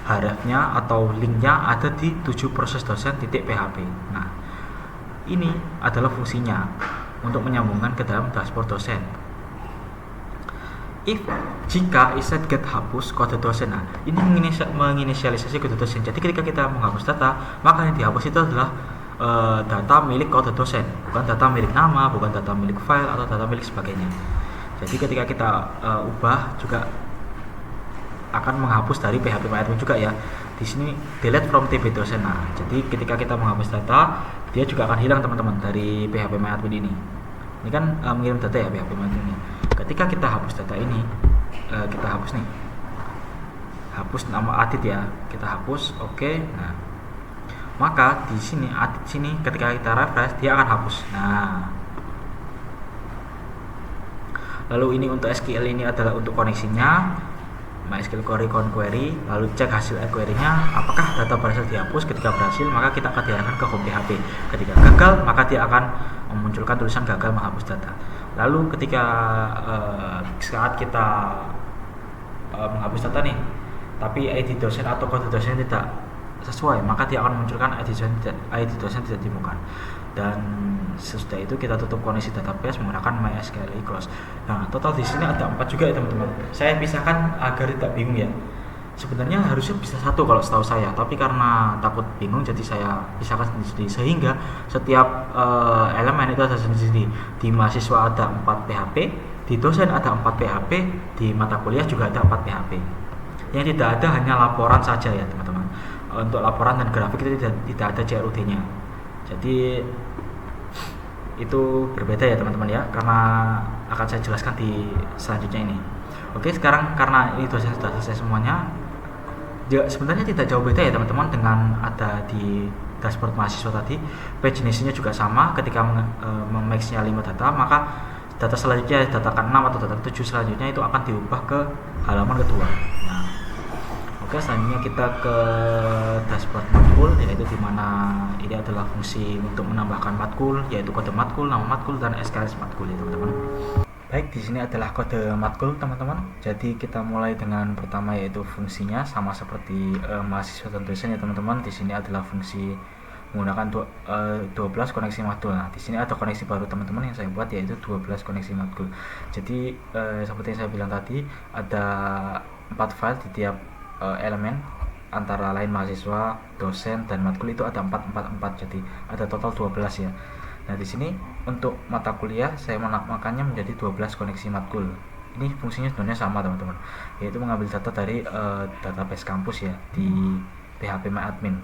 href-nya atau linknya ada di 7 proses dosen.php. Nah, ini adalah fungsinya untuk menyambungkan ke dalam dashboard dosen. Jika iset get hapus kode dosen, nah ini menginisialisasi kode dosen. Jadi ketika kita menghapus data, maka yang dihapus itu adalah data milik kode dosen, bukan data milik nama, bukan data milik file atau data milik sebagainya. Jadi ketika kita ubah juga akan menghapus dari php-admin juga ya. Di sini delete from tb dosen. Nah, jadi ketika kita menghapus data, dia juga akan hilang teman-teman dari php-admin ini. Ini kan mengirim data ya php-admin ini. Ketika kita hapus data ini, kita hapus nih. Hapus nama Adit ya. Kita hapus, oke. Nah, maka di sini Adit sini ketika kita refresh dia akan hapus. Nah, lalu ini untuk SQL ini adalah untuk koneksinya MySQL query, lalu cek hasil query-nya apakah data berhasil dihapus. Ketika berhasil maka kita akan diarahkan ke home PHP. Ketika gagal maka dia akan memunculkan tulisan gagal menghapus data. Lalu ketika saat kita menghapus data nih, tapi ID dosen atau kode dosen tidak sesuai, maka dia akan memunculkan ID dosen tidak ditemukan. Dan sesudah itu kita tutup koneksi database menggunakan MySQL close. Nah, total di sini ada 4 juga ya teman-teman. Saya pisahkan agar tidak bingung ya. Sebenarnya harusnya bisa 1 kalau setahu saya, tapi karena takut bingung jadi saya pisahkan sendiri sehingga setiap elemen itu ada sendiri. Di mahasiswa ada 4 PHP, di dosen ada 4 PHP, di mata kuliah juga ada 4 PHP. Yang tidak ada hanya laporan saja ya teman-teman. Untuk laporan dan grafik itu tidak ada CRUD-nya. Jadi itu berbeda ya teman-teman ya, karena akan saya jelaskan di selanjutnya ini. Oke, sekarang karena ini dosen sudah selesai semuanya, ya sebenarnya tidak jauh beda ya teman-teman dengan ada di dashboard mahasiswa tadi. Page jenisnya juga sama. Ketika memaxnya 5 data, maka data selanjutnya data ke-6 atau data ke-7 selanjutnya itu akan diubah ke halaman kedua. Nah, oke, selanjutnya kita ke dashboard matkul, yaitu dimana ini adalah fungsi untuk menambahkan matkul, yaitu kode matkul, nama matkul, dan SKS matkul ya teman-teman. Baik, di sini adalah kode matkul teman-teman. Jadi kita mulai dengan pertama yaitu fungsinya sama seperti mahasiswa dan dosen ya teman-teman. Di sini adalah fungsi menggunakan 12 koneksi matkul. Nah, di sini ada koneksi baru teman-teman yang saya buat yaitu 12 koneksi matkul. Jadi seperti yang saya bilang tadi ada 4 file di tiap elemen antara lain mahasiswa, dosen, dan matkul itu ada 4. Jadi ada total 12 ya. Nah, di sini untuk mata kuliah saya menamakannya menjadi 12 koneksi matkul. Ini fungsinya sebenarnya sama teman-teman, yaitu mengambil data dari database kampus ya di php-admin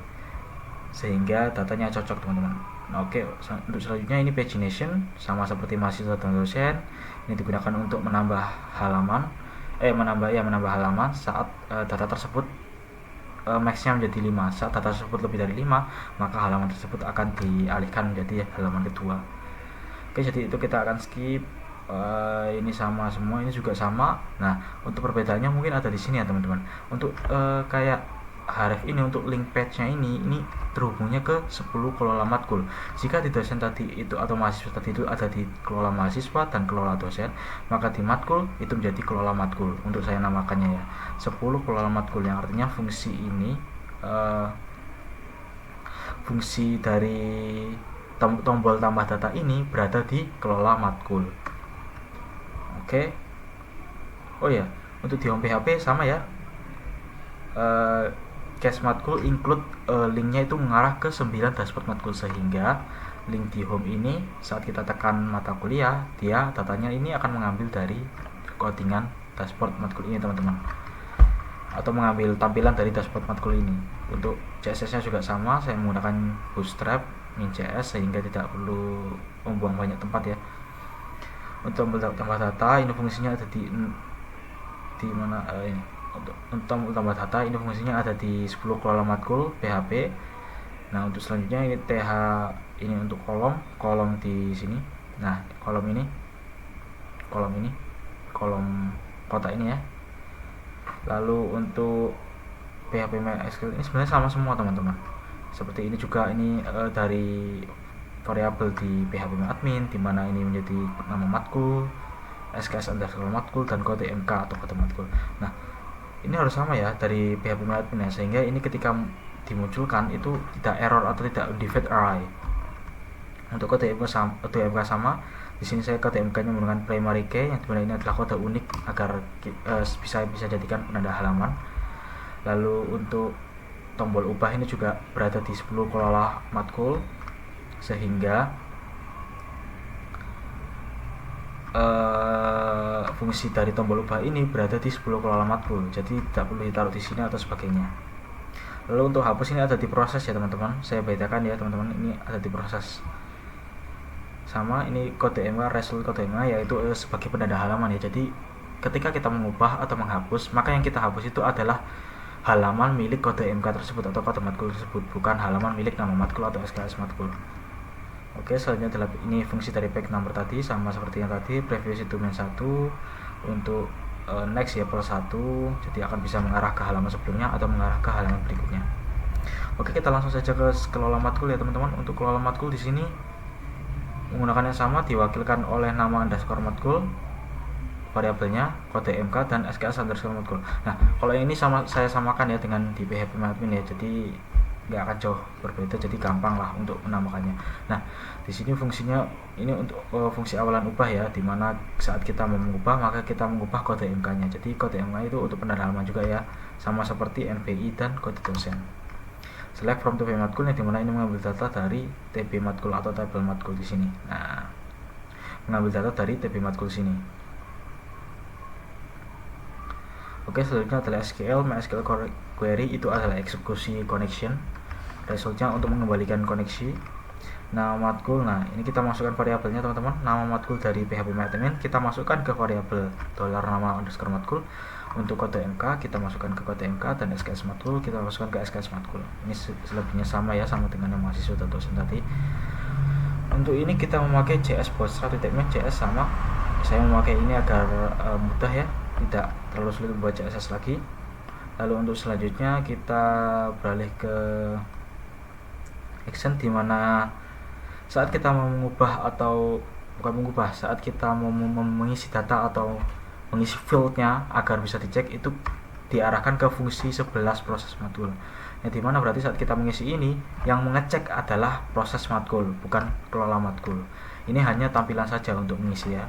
sehingga datanya cocok teman-teman. Nah, oke, untuk selanjutnya ini pagination sama seperti mahasiswa dan dosen. Ini digunakan untuk menambah halaman menambah halaman saat data tersebut max-nya menjadi 5. Saat data tersebut lebih dari 5, maka halaman tersebut akan dialihkan menjadi halaman kedua. Oke, jadi itu kita akan skip. Ini sama semua, ini juga sama. Nah, untuk perbedaannya mungkin ada di sini ya teman-teman. Untuk kayak href ini untuk link page-nya ini terhubungnya ke 10 kelola matkul. Jika di dosen tadi itu atau mahasiswa tadi itu ada di kelola mahasiswa dan kelola dosen, maka di matkul itu menjadi kelola matkul. Untuk saya namakannya ya 10 kelola matkul, yang artinya fungsi ini fungsi dari tombol tambah data ini berada di kelola matkul. Oke. Oh ya, untuk di home PHP sama ya. Cache matkul include linknya itu mengarah ke 9 dashboard matkul, sehingga link di home ini saat kita tekan mata kuliah, dia datanya ini akan mengambil dari codingan dashboard matkul ini teman-teman, atau mengambil tampilan dari dashboard matkul ini. Untuk CSS nya juga sama, saya menggunakan Bootstrap min.js sehingga tidak perlu membuang banyak tempat ya. Untuk tambah data ini fungsinya ada di mana ini. Untuk tambah data ini fungsinya ada di 10 kelola matkul PHP. Nah, untuk selanjutnya ini TH ini untuk kolom di sini. Nah, kolom kotak ini ya. Lalu untuk PHP MySQL ini sebenarnya sama semua teman-teman. Seperti ini juga, ini dari variabel di php-admin di mana ini menjadi nama matkul, SKS_matkul, dan kode MK atau kode matkul. Nah, ini harus sama ya dari php-admin ya, sehingga ini ketika dimunculkan itu tidak error atau tidak defect array. Untuk kode MK sama, di sini saya kode MK-nya menggunakan primary key, yang dimana ini adalah kode unik agar bisa jadikan penanda halaman. Lalu untuk tombol ubah ini juga berada di 10 kelola matkul. sehingga fungsi dari tombol ubah ini berada di 10 kelola matkul, jadi tidak perlu ditaruh di sini atau sebagainya. Lalu untuk hapus ini ada di proses ya teman-teman, saya bedakan ya teman-teman, ini ada di proses. Sama ini kode MK, result kode MK yaitu sebagai penanda halaman ya. Jadi ketika kita mengubah atau menghapus, maka yang kita hapus itu adalah halaman milik kode MK tersebut atau kode matkul tersebut, bukan halaman milik nama matkul atau SKS matkul. Oke, selanjutnya adalah ini fungsi dari page number tadi, sama seperti yang tadi, previous itu main 1, untuk next ya plus 1, jadi akan bisa mengarah ke halaman sebelumnya atau mengarah ke halaman berikutnya. Oke, kita langsung saja ke kelola matkul ya teman-teman. Untuk kelola matkul di sini menggunakan yang sama, diwakilkan oleh nama underscore matkul, variabelnya kode MK dan SKS underscore matkul. Nah, kalau ini saya samakan ya dengan di phpMyAdmin ya, jadi nggak akan jauh berbeda, jadi gampang lah untuk menamakannya. Nah, di sini fungsinya ini untuk fungsi awalan ubah ya, dimana saat kita mau mengubah maka kita mengubah kode MK-nya. Jadi kode MK itu untuk penanda halaman juga ya, sama seperti NPI dan kode dosen. Select from TB matkul, yang dimana ini mengambil data dari TB matkul atau tabel matkul di sini. Nah, mengambil data dari TB matkul sini. Oke, selanjutnya adalah SQL. MySQL query itu adalah eksekusi connection. Resultnya untuk mengembalikan koneksi. Nama matkul, nah ini kita masukkan variabelnya teman-teman. Nama matkul dari phpMyAdmin kita masukkan ke variabel $nama underscore matkul. Untuk kode MK kita masukkan ke kode MK, dan SKS matkul kita masukkan ke SKS matkul. Ini selebihnya sama ya, sama dengan yang mahasiswa dan dosen tadi. Untuk ini kita memakai JS Bootstrap .NET JS sama. Saya memakai ini agar mudah ya, tidak terlalu sulit membuat CSS lagi. Lalu untuk selanjutnya kita beralih ke action, dimana saat kita mau mengubah atau bukan mengubah, saat kita mau mengisi data atau mengisi fieldnya agar bisa dicek, itu diarahkan ke fungsi 11 proses matkul. Yang dimana berarti saat kita mengisi ini, yang mengecek adalah proses matkul, bukan kelola matkul. Ini hanya tampilan saja untuk mengisi ya.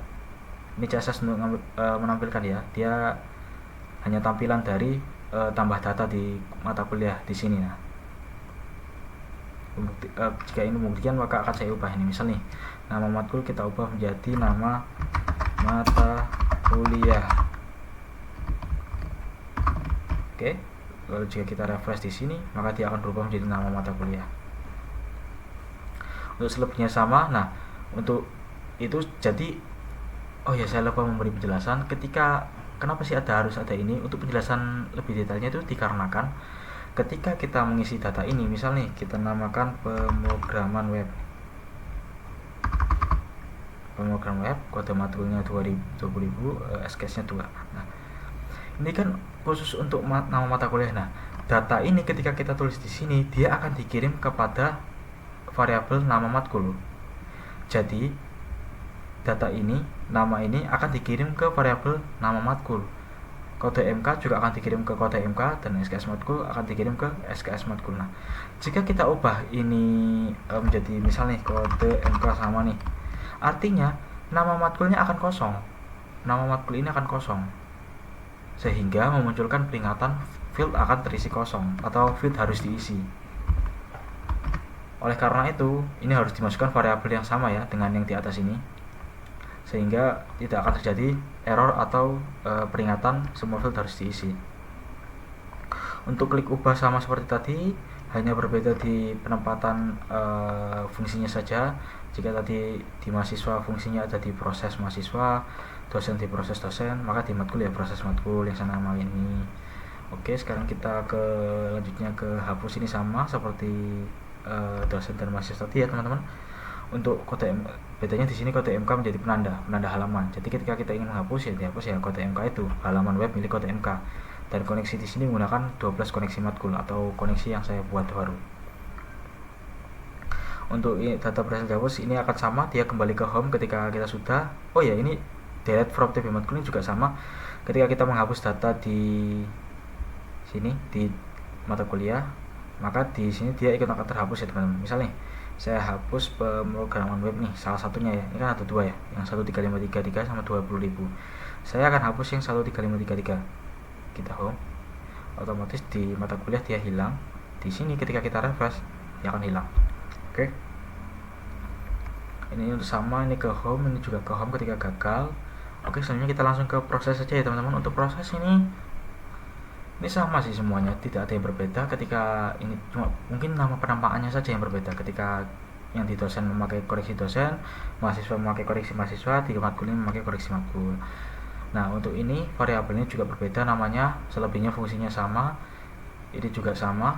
Ini CSS untuk menampilkan ya, dia hanya tampilan dari tambah data di mata kuliah di sini ya. Jika ini membuktikan maka akan saya ubah ini. Misal nih, nama matkul kita ubah menjadi nama mata kuliah. Oke, lalu jika kita refresh di sini maka dia akan berubah menjadi nama mata kuliah. Untuk selebihnya sama. Nah, untuk itu jadi oh ya, saya lupa memberi penjelasan ketika kenapa sih harus ada ini. Untuk penjelasan lebih detailnya itu dikarenakan ketika kita mengisi data ini, misal nih kita namakan pemrograman web, kode matkulnya 20.000, SKS-nya 2. Nah, ini kan khusus untuk nama mata kuliah. Nah, data ini ketika kita tulis di sini dia akan dikirim kepada variabel nama matkul. Jadi data ini, nama ini akan dikirim ke variabel nama matkul. Kode MK juga akan dikirim ke kode MK, dan SKS matkul akan dikirim ke SKS matkul. Nah, jika kita ubah ini menjadi misal nih kode MK sama nih, artinya nama matkulnya akan kosong. Nama matkul ini akan kosong, sehingga memunculkan peringatan field akan terisi kosong atau field harus diisi. Oleh karena itu, ini harus dimasukkan variabel yang sama ya dengan yang di atas ini, sehingga tidak akan terjadi error atau peringatan semua field harus diisi. Untuk klik ubah sama seperti tadi, hanya berbeda di penempatan fungsinya saja. Jika tadi di mahasiswa fungsinya ada di proses mahasiswa, dosen di proses dosen, maka di matkul ya proses matkul yang saya namain ini. Oke, sekarang kita lanjutnya ke hapus. Ini sama seperti dosen dan mahasiswa tadi ya teman-teman. Untuk kode MK, bedanya di sini kode MK menjadi penanda halaman. Jadi ketika kita ingin menghapus ya dihapus ya kode MK itu halaman web milik kode MK. Dan koneksi di sini menggunakan 12 koneksi matkul atau koneksi yang saya buat baru. Untuk data berhasil dihapus ini akan sama, dia kembali ke home ketika kita sudah. Oh ya, ini delete from TB matkul ini juga sama. Ketika kita menghapus data di sini di mata kuliah, maka di sini dia ikut akan terhapus ya teman-teman. Misalnya saya hapus pemrograman web nih, salah satunya ya, ini kan ada dua ya, yang 13533 sama 20.000. Saya akan hapus yang 13533. Kita home, otomatis di mata kuliah dia hilang. Di sini ketika kita refresh dia akan hilang. Oke. ini untuk sama, ini ke home, ini juga ke home ketika gagal. Oke, selanjutnya kita langsung ke proses saja ya teman-teman. Untuk proses ini sama sih semuanya, tidak ada yang berbeda. Ketika ini cuma mungkin nama penampakannya saja yang berbeda. Ketika yang di dosen memakai koreksi dosen, mahasiswa memakai koreksi mahasiswa, di matkul ini memakai koreksi matkul. Nah, untuk ini variabelnya juga berbeda namanya, selebihnya fungsinya sama. Ini juga sama,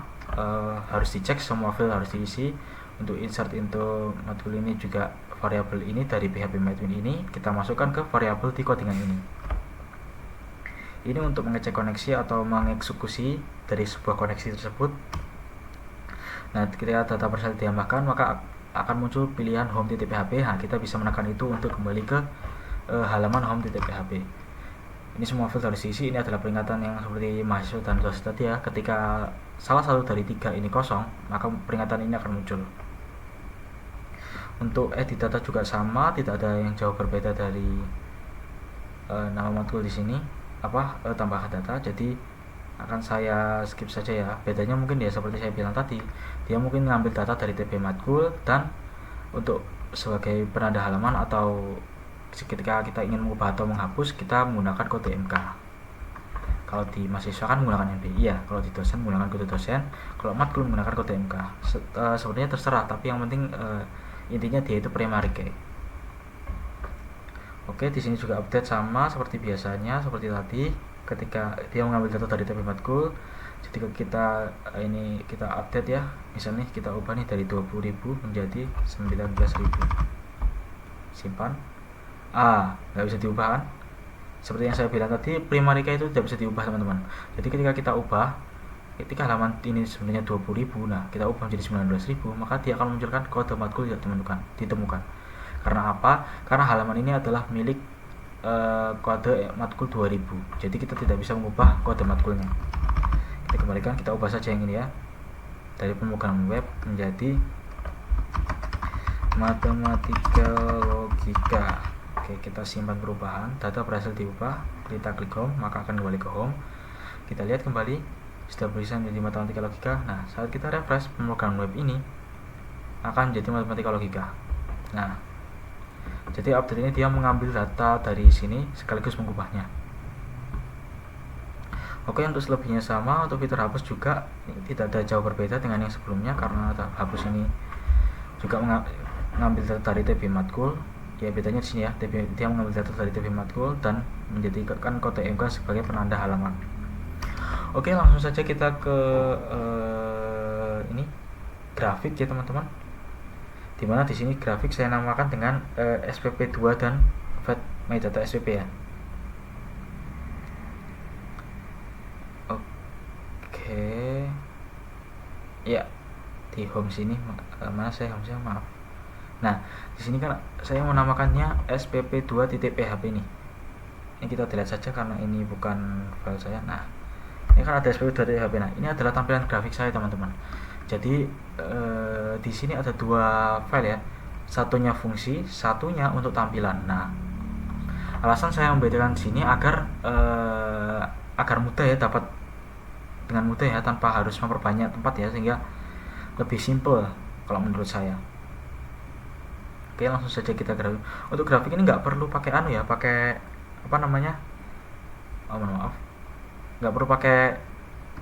harus dicek, semua file harus diisi. Untuk insert into matkul ini juga variabel ini dari PHP Medwin ini kita masukkan ke variabel di codingan ini. Ini untuk mengecek koneksi atau mengeksekusi dari sebuah koneksi tersebut. Nah, ketika data persal ditambahkan maka akan muncul pilihan home.php. Nah, kita bisa menekan itu untuk kembali ke halaman home.php. Ini semua file harus diisi. Ini adalah peringatan yang seperti mahasiswa dan dosen tadi ya. Ketika salah satu dari 3 ini kosong, maka peringatan ini akan muncul. Untuk edit data juga sama, tidak ada yang jauh berbeda dari nama matkul di sini, tambahan data. Jadi akan saya skip saja ya. Bedanya mungkin ya seperti saya bilang tadi, dia mungkin ngambil data dari TP matkul, dan untuk sebagai penanda halaman atau ketika kita ingin mengubah atau menghapus, kita menggunakan kode MK. Kalau di mahasiswa kan menggunakan NB, iya. Kalau di dosen menggunakan kode dosen, kalau matkul menggunakan kode MK. Sebenarnya terserah, tapi yang penting intinya dia itu primary key. Oke, di sini juga update sama seperti biasanya, seperti tadi. Ketika dia mengambil data dari TP matkul, jadi kita update ya. Misalnya kita ubah nih dari 20.000 menjadi 19.000. Simpan. Nggak bisa diubah kan? Seperti yang saya bilang tadi, primary key itu tidak bisa diubah teman-teman. Jadi ketika kita ubah, ketika halaman ini sebenarnya 20.000, nah kita ubah menjadi 19.000, maka dia akan munculkan kode matkul tidak ditemukan. Karena apa? Karena halaman ini adalah milik kode matkul 2000. Jadi kita tidak bisa mengubah kode matkulnya. Kita kembalikan, kita ubah saja yang ini ya. Dari pemrograman web menjadi matematika logika. Oke, kita simpan perubahan. Data berhasil diubah. Kita klik home, maka akan kembali ke home. Kita lihat kembali sudah berisi menjadi matematika logika. Nah, saat kita refresh pemrograman web ini akan menjadi matematika logika. Nah, jadi update ini dia mengambil data dari sini sekaligus mengubahnya. Oke, untuk selebihnya sama. Untuk fitur hapus juga tidak ada jauh berbeda dengan yang sebelumnya, karena hapus ini juga mengambil data dari TB matkul. Ya, bedanya di sini ya, dia mengambil data dari TB matkul dan menjadikan kode MK sebagai penanda halaman. Oke, langsung saja kita ke ini grafik ya teman-teman. Dimana di sini grafik saya namakan dengan SPP2 dan Fed Metadata SPP ya. Oke. Ya, di home sini mana saya home saya maaf. Nah, di sini kan saya menamakannya SPP2.php ini. Ini kita delete saja karena ini bukan file saya. Nah, ini kan ada SPP2.php. Nah, ini adalah tampilan grafik saya teman-teman. Jadi di sini ada 2 file ya. Satunya fungsi, satunya untuk tampilan. Nah, alasan saya membedakan di sini agar mudah ya, dapat dengan mudah ya, tanpa harus memperbanyak tempat ya, sehingga lebih simple kalau menurut saya. Oke, langsung saja kita grafik. Untuk grafik ini nggak perlu pakai pakai nggak perlu pakai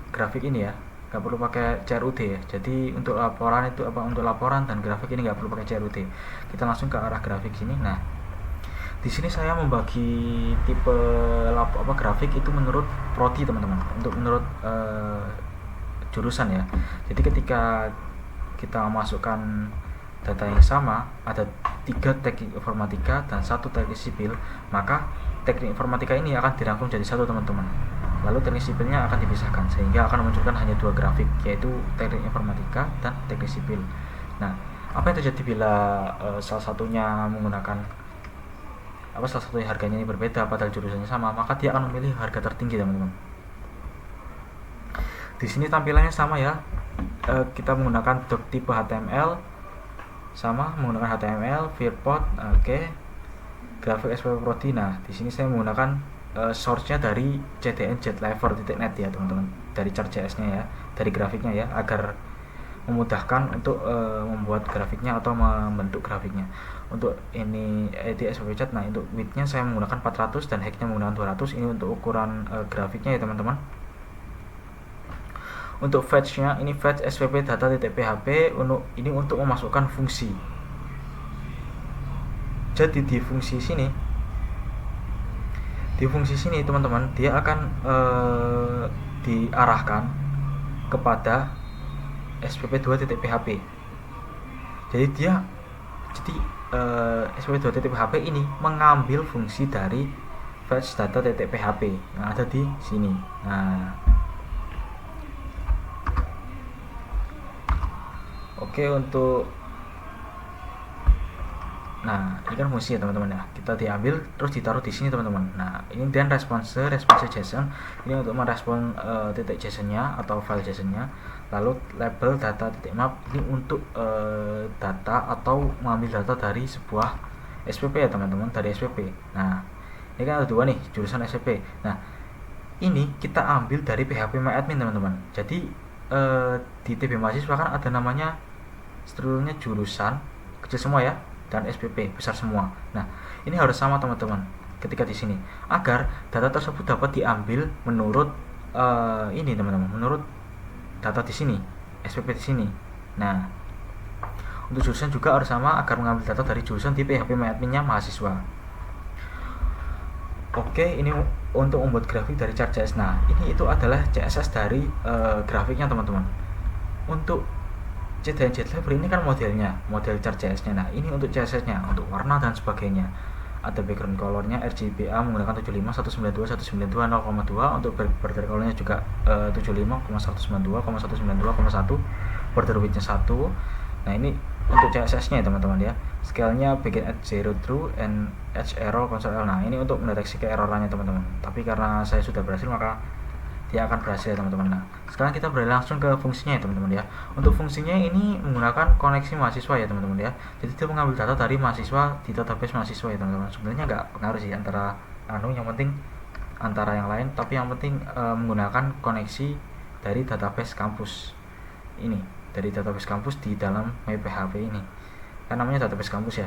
grafik ini ya, nggak perlu pakai CRUD ya. Jadi untuk laporan untuk laporan dan grafik ini nggak perlu pakai CRUD. Kita langsung ke arah grafik sini. Nah, di sini saya membagi tipe grafik itu menurut prodi teman-teman, untuk menurut jurusan ya. Jadi ketika kita masukkan data yang sama, ada 3 teknik informatika dan 1 teknik sipil, maka teknik informatika ini akan dirangkum jadi 1 teman-teman. Lalu teknik sipilnya akan dipisahkan sehingga akan memunculkan hanya 2 grafik, yaitu teknik informatika dan teknik sipil. Nah, apa yang terjadi bila salah satunya harganya ini berbeda padahal jurusannya sama, maka dia akan memilih harga tertinggi teman-teman. Di sini tampilannya sama ya. Kita menggunakan tipe HTML, sama menggunakan HTML, Viewport, oke. Grafik SPP Prodi. Nah, di sini saya menggunakan source-nya dari cdn jetlever.net ya teman-teman, dari chart.js-nya ya, dari grafiknya ya, agar memudahkan untuk membuat grafiknya atau membentuk grafiknya. Untuk ini di SPP Chat, nah untuk widthnya saya menggunakan 400 dan height-nya menggunakan 200. Ini untuk ukuran grafiknya ya teman-teman. Untuk fetch-nya, ini fetch SPP data.php, ini untuk memasukkan fungsi. Jadi di fungsi sini teman-teman, dia akan diarahkan kepada spp2.php. Jadi spp2.php ini mengambil fungsi dari fetch data.php yang ada di sini. Oke, ini kan fungsi ya teman-teman ya. Kita diambil terus ditaruh di sini teman-teman. Nah, ini dan response JSON ini untuk merespon titik JSON-nya atau file JSON-nya. Lalu label data.map ini untuk data atau mengambil data dari sebuah SPP ya teman-teman, dari SPP. Nah, ini kan ada dua nih jurusan SPP. Nah, ini kita ambil dari PHP-MyAdmin teman-teman. Jadi di TB mahasiswa kan ada namanya strukturnya jurusan kecil semua ya, dan SPP besar semua. Nah, ini harus sama teman-teman ketika di sini agar data tersebut dapat diambil menurut ini teman-teman, menurut data di sini, SPP di sini. Nah, untuk jurusan juga harus sama agar mengambil data dari jurusan di PHP-MyAdmin-nya mahasiswa. Oke, ini untuk membuat grafik dari chart.js. Nah, itu adalah CSS dari grafiknya teman-teman. Untuk dan JetLabel ini kan model chart.js-nya. Nah, ini untuk CSS-nya, untuk warna dan sebagainya. Ada background color-nya RGBA menggunakan 75, 192, 192, 0,2. Untuk border color-nya juga 75, 192, 192,1. Border width-nya 1. Nah, ini untuk CSS-nya ya teman-teman ya. Scale-nya begin at 0 true and edge error console L. Nah, ini untuk mendeteksi keerrorannya teman-teman. Tapi karena saya sudah berhasil maka dia akan berhasil ya teman-teman. Nah, sekarang kita beralih langsung ke fungsinya ya teman-teman ya. Untuk fungsinya ini menggunakan koneksi mahasiswa ya teman-teman ya. Jadi dia mengambil data dari mahasiswa di database mahasiswa ya teman-teman. Sebenarnya nggak pengaruh sih antara yang penting antara yang lain, tapi yang penting menggunakan koneksi dari database kampus ini, dari database kampus di dalam MyPHP ini. Kan namanya database kampus ya.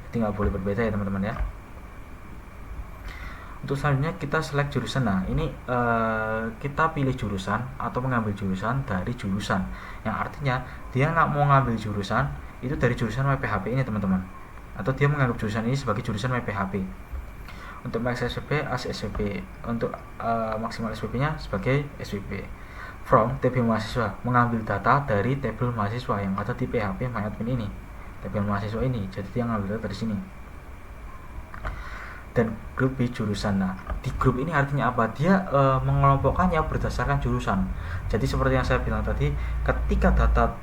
Jadi nggak boleh berbeda ya teman-teman ya. Untuk selanjutnya kita select jurusan. Nah, ini kita pilih jurusan atau mengambil jurusan dari jurusan, yang artinya dia nggak mau ngambil jurusan itu dari jurusan MyPHP ini teman-teman, atau dia menganggap jurusan ini sebagai jurusan MyPHP. Untuk max SPP as SPP, untuk maksimal SPP nya sebagai SPP. From TB mahasiswa, mengambil data dari tabel mahasiswa yang ada di PHP-MyAdmin ini, tabel mahasiswa ini. Jadi dia ngambil data dari sini. Dan grup B jurusan. Nah, di grup ini artinya apa? Dia mengelompokkannya berdasarkan jurusan. Jadi seperti yang saya bilang tadi, ketika data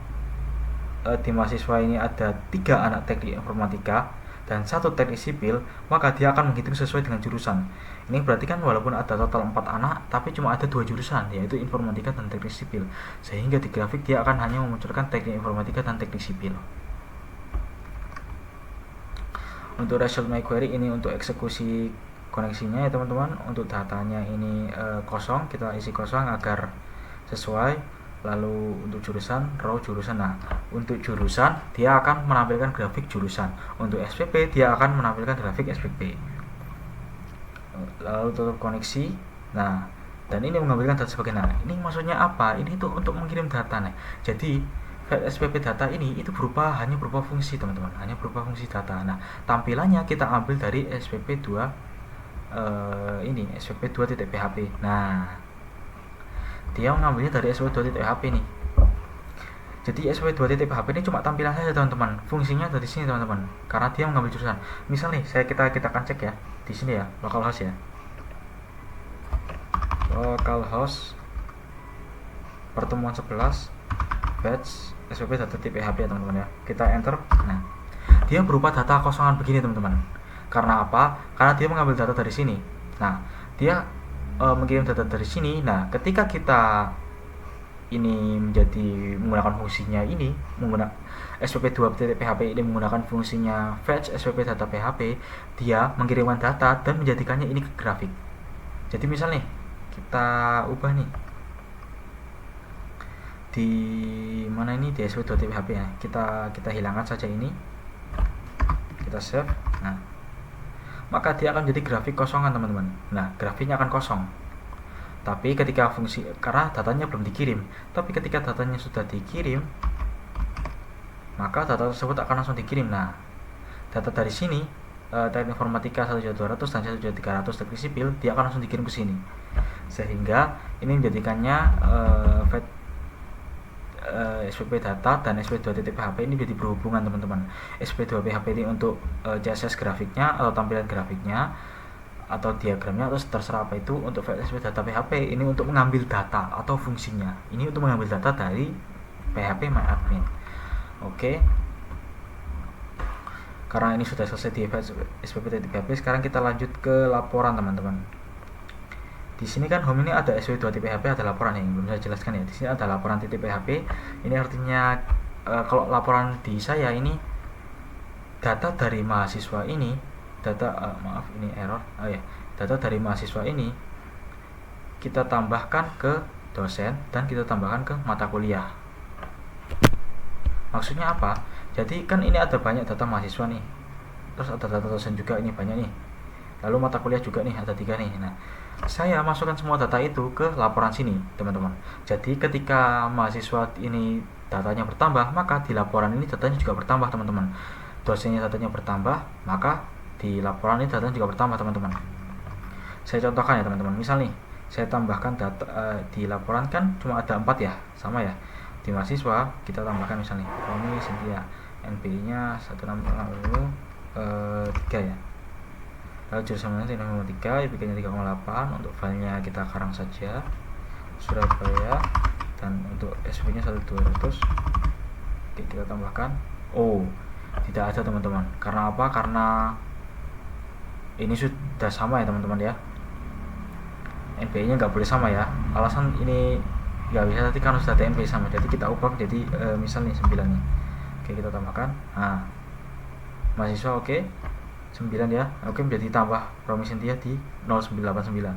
di mahasiswa ini ada 3 anak teknik informatika dan 1 teknik sipil, maka dia akan menghitung sesuai dengan jurusan. Ini berarti kan walaupun ada total 4 anak, tapi cuma ada 2 jurusan, yaitu informatika dan teknik sipil. Sehingga di grafik dia akan hanya memunculkan teknik informatika dan teknik sipil. Untuk result my query ini untuk eksekusi koneksinya ya teman-teman. Untuk datanya ini kosong, kita isi kosong agar sesuai. Lalu untuk jurusan, row jurusan. Nah, untuk jurusan dia akan menampilkan grafik jurusan. Untuk SPP dia akan menampilkan grafik SPP. Lalu tutup koneksi. Nah, dan ini mengambilkan data sebagai. Nah, ini maksudnya apa? Ini tuh untuk mengirim data nih. Jadi SPP data ini itu hanya berupa fungsi teman-teman, hanya berupa fungsi data. Nah, tampilannya kita ambil dari SPP2 ini SPP2.php. Nah, dia mengambilnya dari SPP2.php nih. Jadi SPP2.php ini cuma tampilan saja teman-teman, fungsinya dari sini teman-teman, karena dia mengambil jurusan. Misal nih, kita akan cek ya di sini ya, localhost ya, localhost pertemuan 11 batch SPP.php ya teman-teman ya. Kita enter. Nah, dia berupa data kosongan begini teman-teman. Karena apa? Karena dia mengambil data dari sini. Nah, dia mengirim data dari sini. Nah, ketika kita ini menggunakan fungsinya ini, menggunakan SPP2.php ini menggunakan fungsinya fetch SPP.php, dia mengirimkan data dan menjadikannya ini ke grafik. Jadi misal nih, kita ubah nih. di mana ini, di sp2.php ya, kita hilangkan saja ini, kita save. Nah, maka dia akan jadi grafik kosongan teman-teman. Nah, grafiknya akan kosong. Tapi ketika fungsi, karena datanya belum dikirim, tapi ketika datanya sudah dikirim, maka data tersebut akan langsung dikirim. Nah, data dari sini teknik informatika 1.200 dan 1.300 teknik sipil, dia akan langsung dikirim ke sini, sehingga ini menjadikannya SPP data dan SP2.php ini jadi berhubungan teman-teman. SP2.php ini untuk CSS grafiknya atau tampilan grafiknya atau diagramnya atau terserah apa itu. Untuk file SP.php ini untuk mengambil data atau fungsinya, ini untuk mengambil data dari PHP MyAdmin. Oke. Karena ini sudah selesai di SPP.php, sekarang kita lanjut ke laporan teman-teman. Di sini kan home ini ada sp2.php, ada laporan yang belum saya jelaskan ya. Di sini ada laporan .php. Ini artinya kalau laporan di saya ini data dari mahasiswa ini, maaf ini error. Data dari mahasiswa ini kita tambahkan ke dosen dan kita tambahkan ke mata kuliah. Maksudnya apa? Jadi kan ini ada banyak data mahasiswa nih, terus ada data dosen juga, ini banyak nih, lalu mata kuliah juga nih, ada 3 nih. Nah, saya masukkan semua data itu ke laporan sini teman-teman. Jadi ketika mahasiswa ini datanya bertambah, maka di laporan ini datanya juga bertambah teman-teman. Dosennya datanya bertambah, maka di laporan ini datanya juga bertambah teman-teman. Saya contohkan ya teman-teman. Misal nih, saya tambahkan data di laporan kan cuma ada 4 ya, sama ya. Di mahasiswa kita tambahkan misalnya Romi Cynthia, NPI-nya 160 3 ya. Lalu jurusan 3, IPK-nya 3,8. Untuk filenya kita karang saja Surabaya, dan untuk SP-nya 1.200. Oke, kita tambahkan. Oh, tidak ada teman-teman. Karena apa? Karena ini sudah sama ya teman-teman ya. NPI-nya nggak boleh sama ya. Alasan ini nggak bisa tadi kan sudah ada NPI sama, jadi kita ubah jadi misalnya 9 nih. Oke, kita tambahkan. Nah, mahasiswa oke, 9 ya. Oke, menjadi tambah Romi Cynthia di 0989.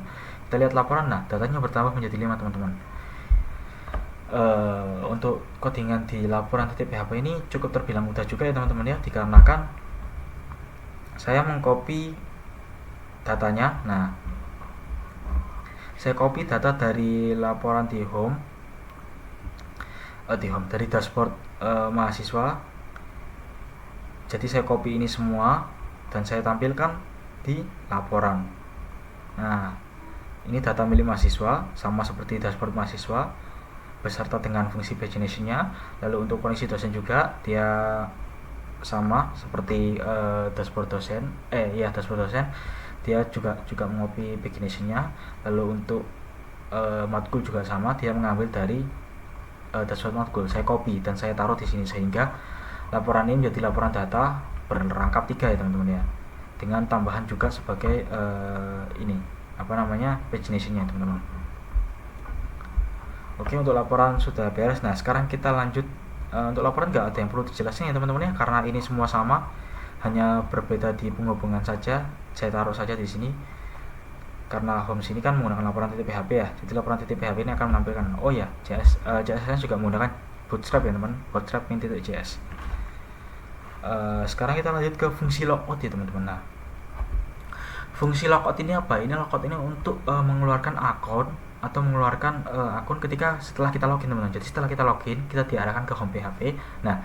Kita lihat laporan. Nah, datanya bertambah menjadi 5 teman-teman. Untuk codingan di laporan .php ini cukup terbilang mudah juga ya teman-teman ya, dikarenakan saya mengcopy datanya. Nah, saya copy data dari laporan di home, dari dashboard mahasiswa. Jadi saya copy ini semua dan saya tampilkan di laporan. Nah, ini data milik mahasiswa sama seperti dashboard mahasiswa beserta dengan fungsi pagination-nya. Lalu untuk kondisi dosen juga dia sama seperti dashboard dosen. Dashboard dosen dia juga mengopi pagination-nya. Lalu untuk matkul juga sama, dia mengambil dari dashboard matkul. Saya copy dan saya taruh di sini sehingga laporan ini menjadi laporan data berrangkap 3 ya teman-teman ya, dengan tambahan juga sebagai pagination-nya teman-teman. Oke, untuk laporan sudah beres. Nah, sekarang kita lanjut. Untuk laporan nggak ada yang perlu dijelasin ya teman-teman ya, karena ini semua sama, hanya berbeda di penghubungan saja. Saya taruh saja di sini karena home sini kan menggunakan laporan .php ya, jadi laporan .php ini akan menampilkan JS juga menggunakan Bootstrap ya teman, Bootstrap min.js. Sekarang kita lanjut ke fungsi logout ya teman-teman. Nah, fungsi logout ini apa? Ini logout ini untuk mengeluarkan akun atau mengeluarkan akun ketika setelah kita login teman-teman. Jadi setelah kita login, kita diarahkan ke home PHP. Nah,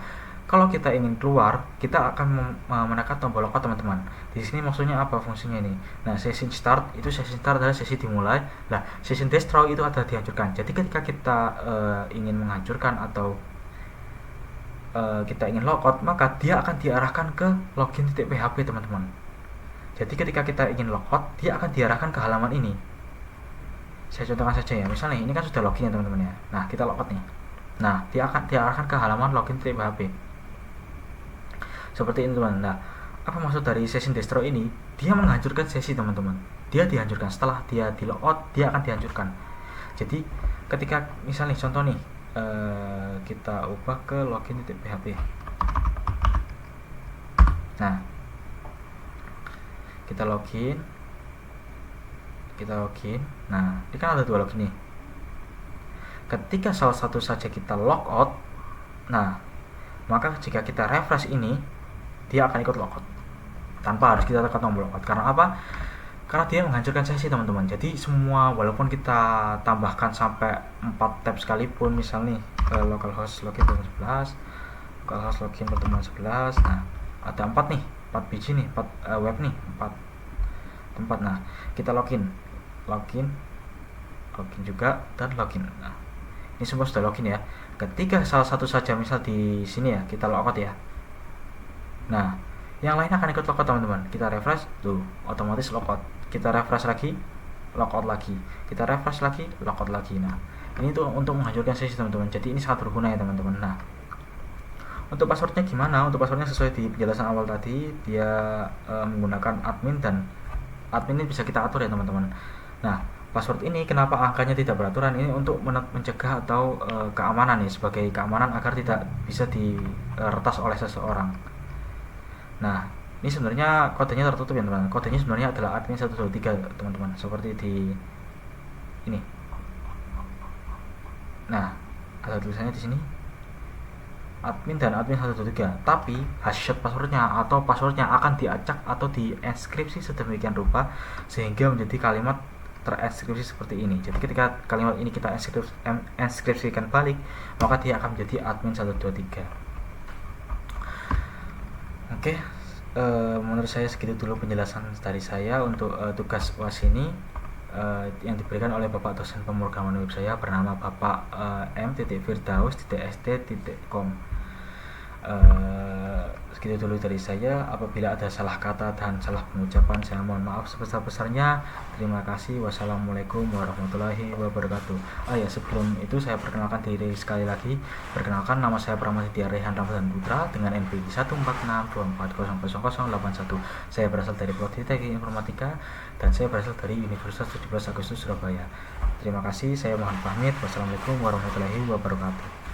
kalau kita ingin keluar, kita akan menekan tombol logout teman-teman. Di sini maksudnya apa fungsinya ini? Nah, session start adalah sesi dimulai. Nah, session destroy itu adalah dihancurkan. Jadi ketika kita ingin menghancurkan atau kita ingin logout, maka dia akan diarahkan ke login.php teman-teman. Jadi ketika kita ingin logout, dia akan diarahkan ke halaman ini. Saya contohkan saja ya. Misalnya ini kan sudah login ya teman-teman ya. Nah, kita logout nih. Nah, dia akan diarahkan ke halaman login.php. Seperti ini teman-teman. Nah, apa maksud dari session destroy ini? Dia menghancurkan sesi teman-teman. Dia dihancurkan setelah dia di logout, dia akan dihancurkan. Jadi ketika misalnya contoh nih, kita ubah ke login.php. Nah, kita login. Nah, ini kan ada 2 login nih. ketika salah satu saja kita logout, nah maka jika kita refresh ini dia akan ikut logout tanpa harus kita tekan tombol logout. Karena apa? Karena dia menghancurkan sesi teman-teman. Jadi semua, walaupun kita tambahkan sampai 4 tab sekalipun, misal nih localhost login pertemuan 11, localhost login pertemuan 11, nah ada 4 nih, 4 biji nih, 4 web nih, 4 tempat. Nah kita login juga dan login. Nah ini semua sudah login ya. Ketika salah satu saja, misal di sini ya, kita logout ya, nah yang lain akan ikut logout teman-teman. Kita refresh tuh otomatis logout, kita refresh lagi logout lagi, kita refresh lagi logout lagi. Nah ini tuh untuk menghancurkan sesi teman-teman. Jadi ini sangat berguna ya teman-teman. Nah untuk passwordnya gimana? Untuk passwordnya sesuai di penjelasan awal tadi, dia menggunakan admin, dan admin ini bisa kita atur ya teman-teman. Nah password ini kenapa angkanya tidak beraturan? Ini untuk mencegah atau keamanan ya, sebagai keamanan agar tidak bisa diretas oleh seseorang. Nah ini sebenarnya kodenya tertutup ya teman-teman. Kodenya sebenarnya adalah admin 123 teman-teman, seperti di ini. Nah ada tulisannya di sini admin dan admin 123, tapi hashtag passwordnya atau passwordnya akan diacak atau dienkripsi sedemikian rupa sehingga menjadi kalimat terenkripsi seperti ini. Jadi ketika kalimat ini kita enskripsikan balik, maka dia akan menjadi admin 123. Oke, menurut saya segitu dulu penjelasan dari saya untuk tugas UAS ini yang diberikan oleh Bapak dosen pemrograman web saya bernama Bapak m.firdaus.sd.com. Segitu dulu dari saya. Apabila ada salah kata dan salah pengucapan, saya mohon maaf sebesar-besarnya. Terima kasih. Wassalamualaikum warahmatullahi wabarakatuh. Ya, sebelum itu saya perkenalkan diri sekali lagi. Perkenalkan, nama saya Pramaditya Rehan Ramadan Putra dengan NPI 14624000081. Saya berasal dari Prodi Teknik Informatika dan saya berasal dari Universitas 17 Agustus Surabaya. Terima kasih. Saya mohon pamit. Wassalamualaikum warahmatullahi wabarakatuh.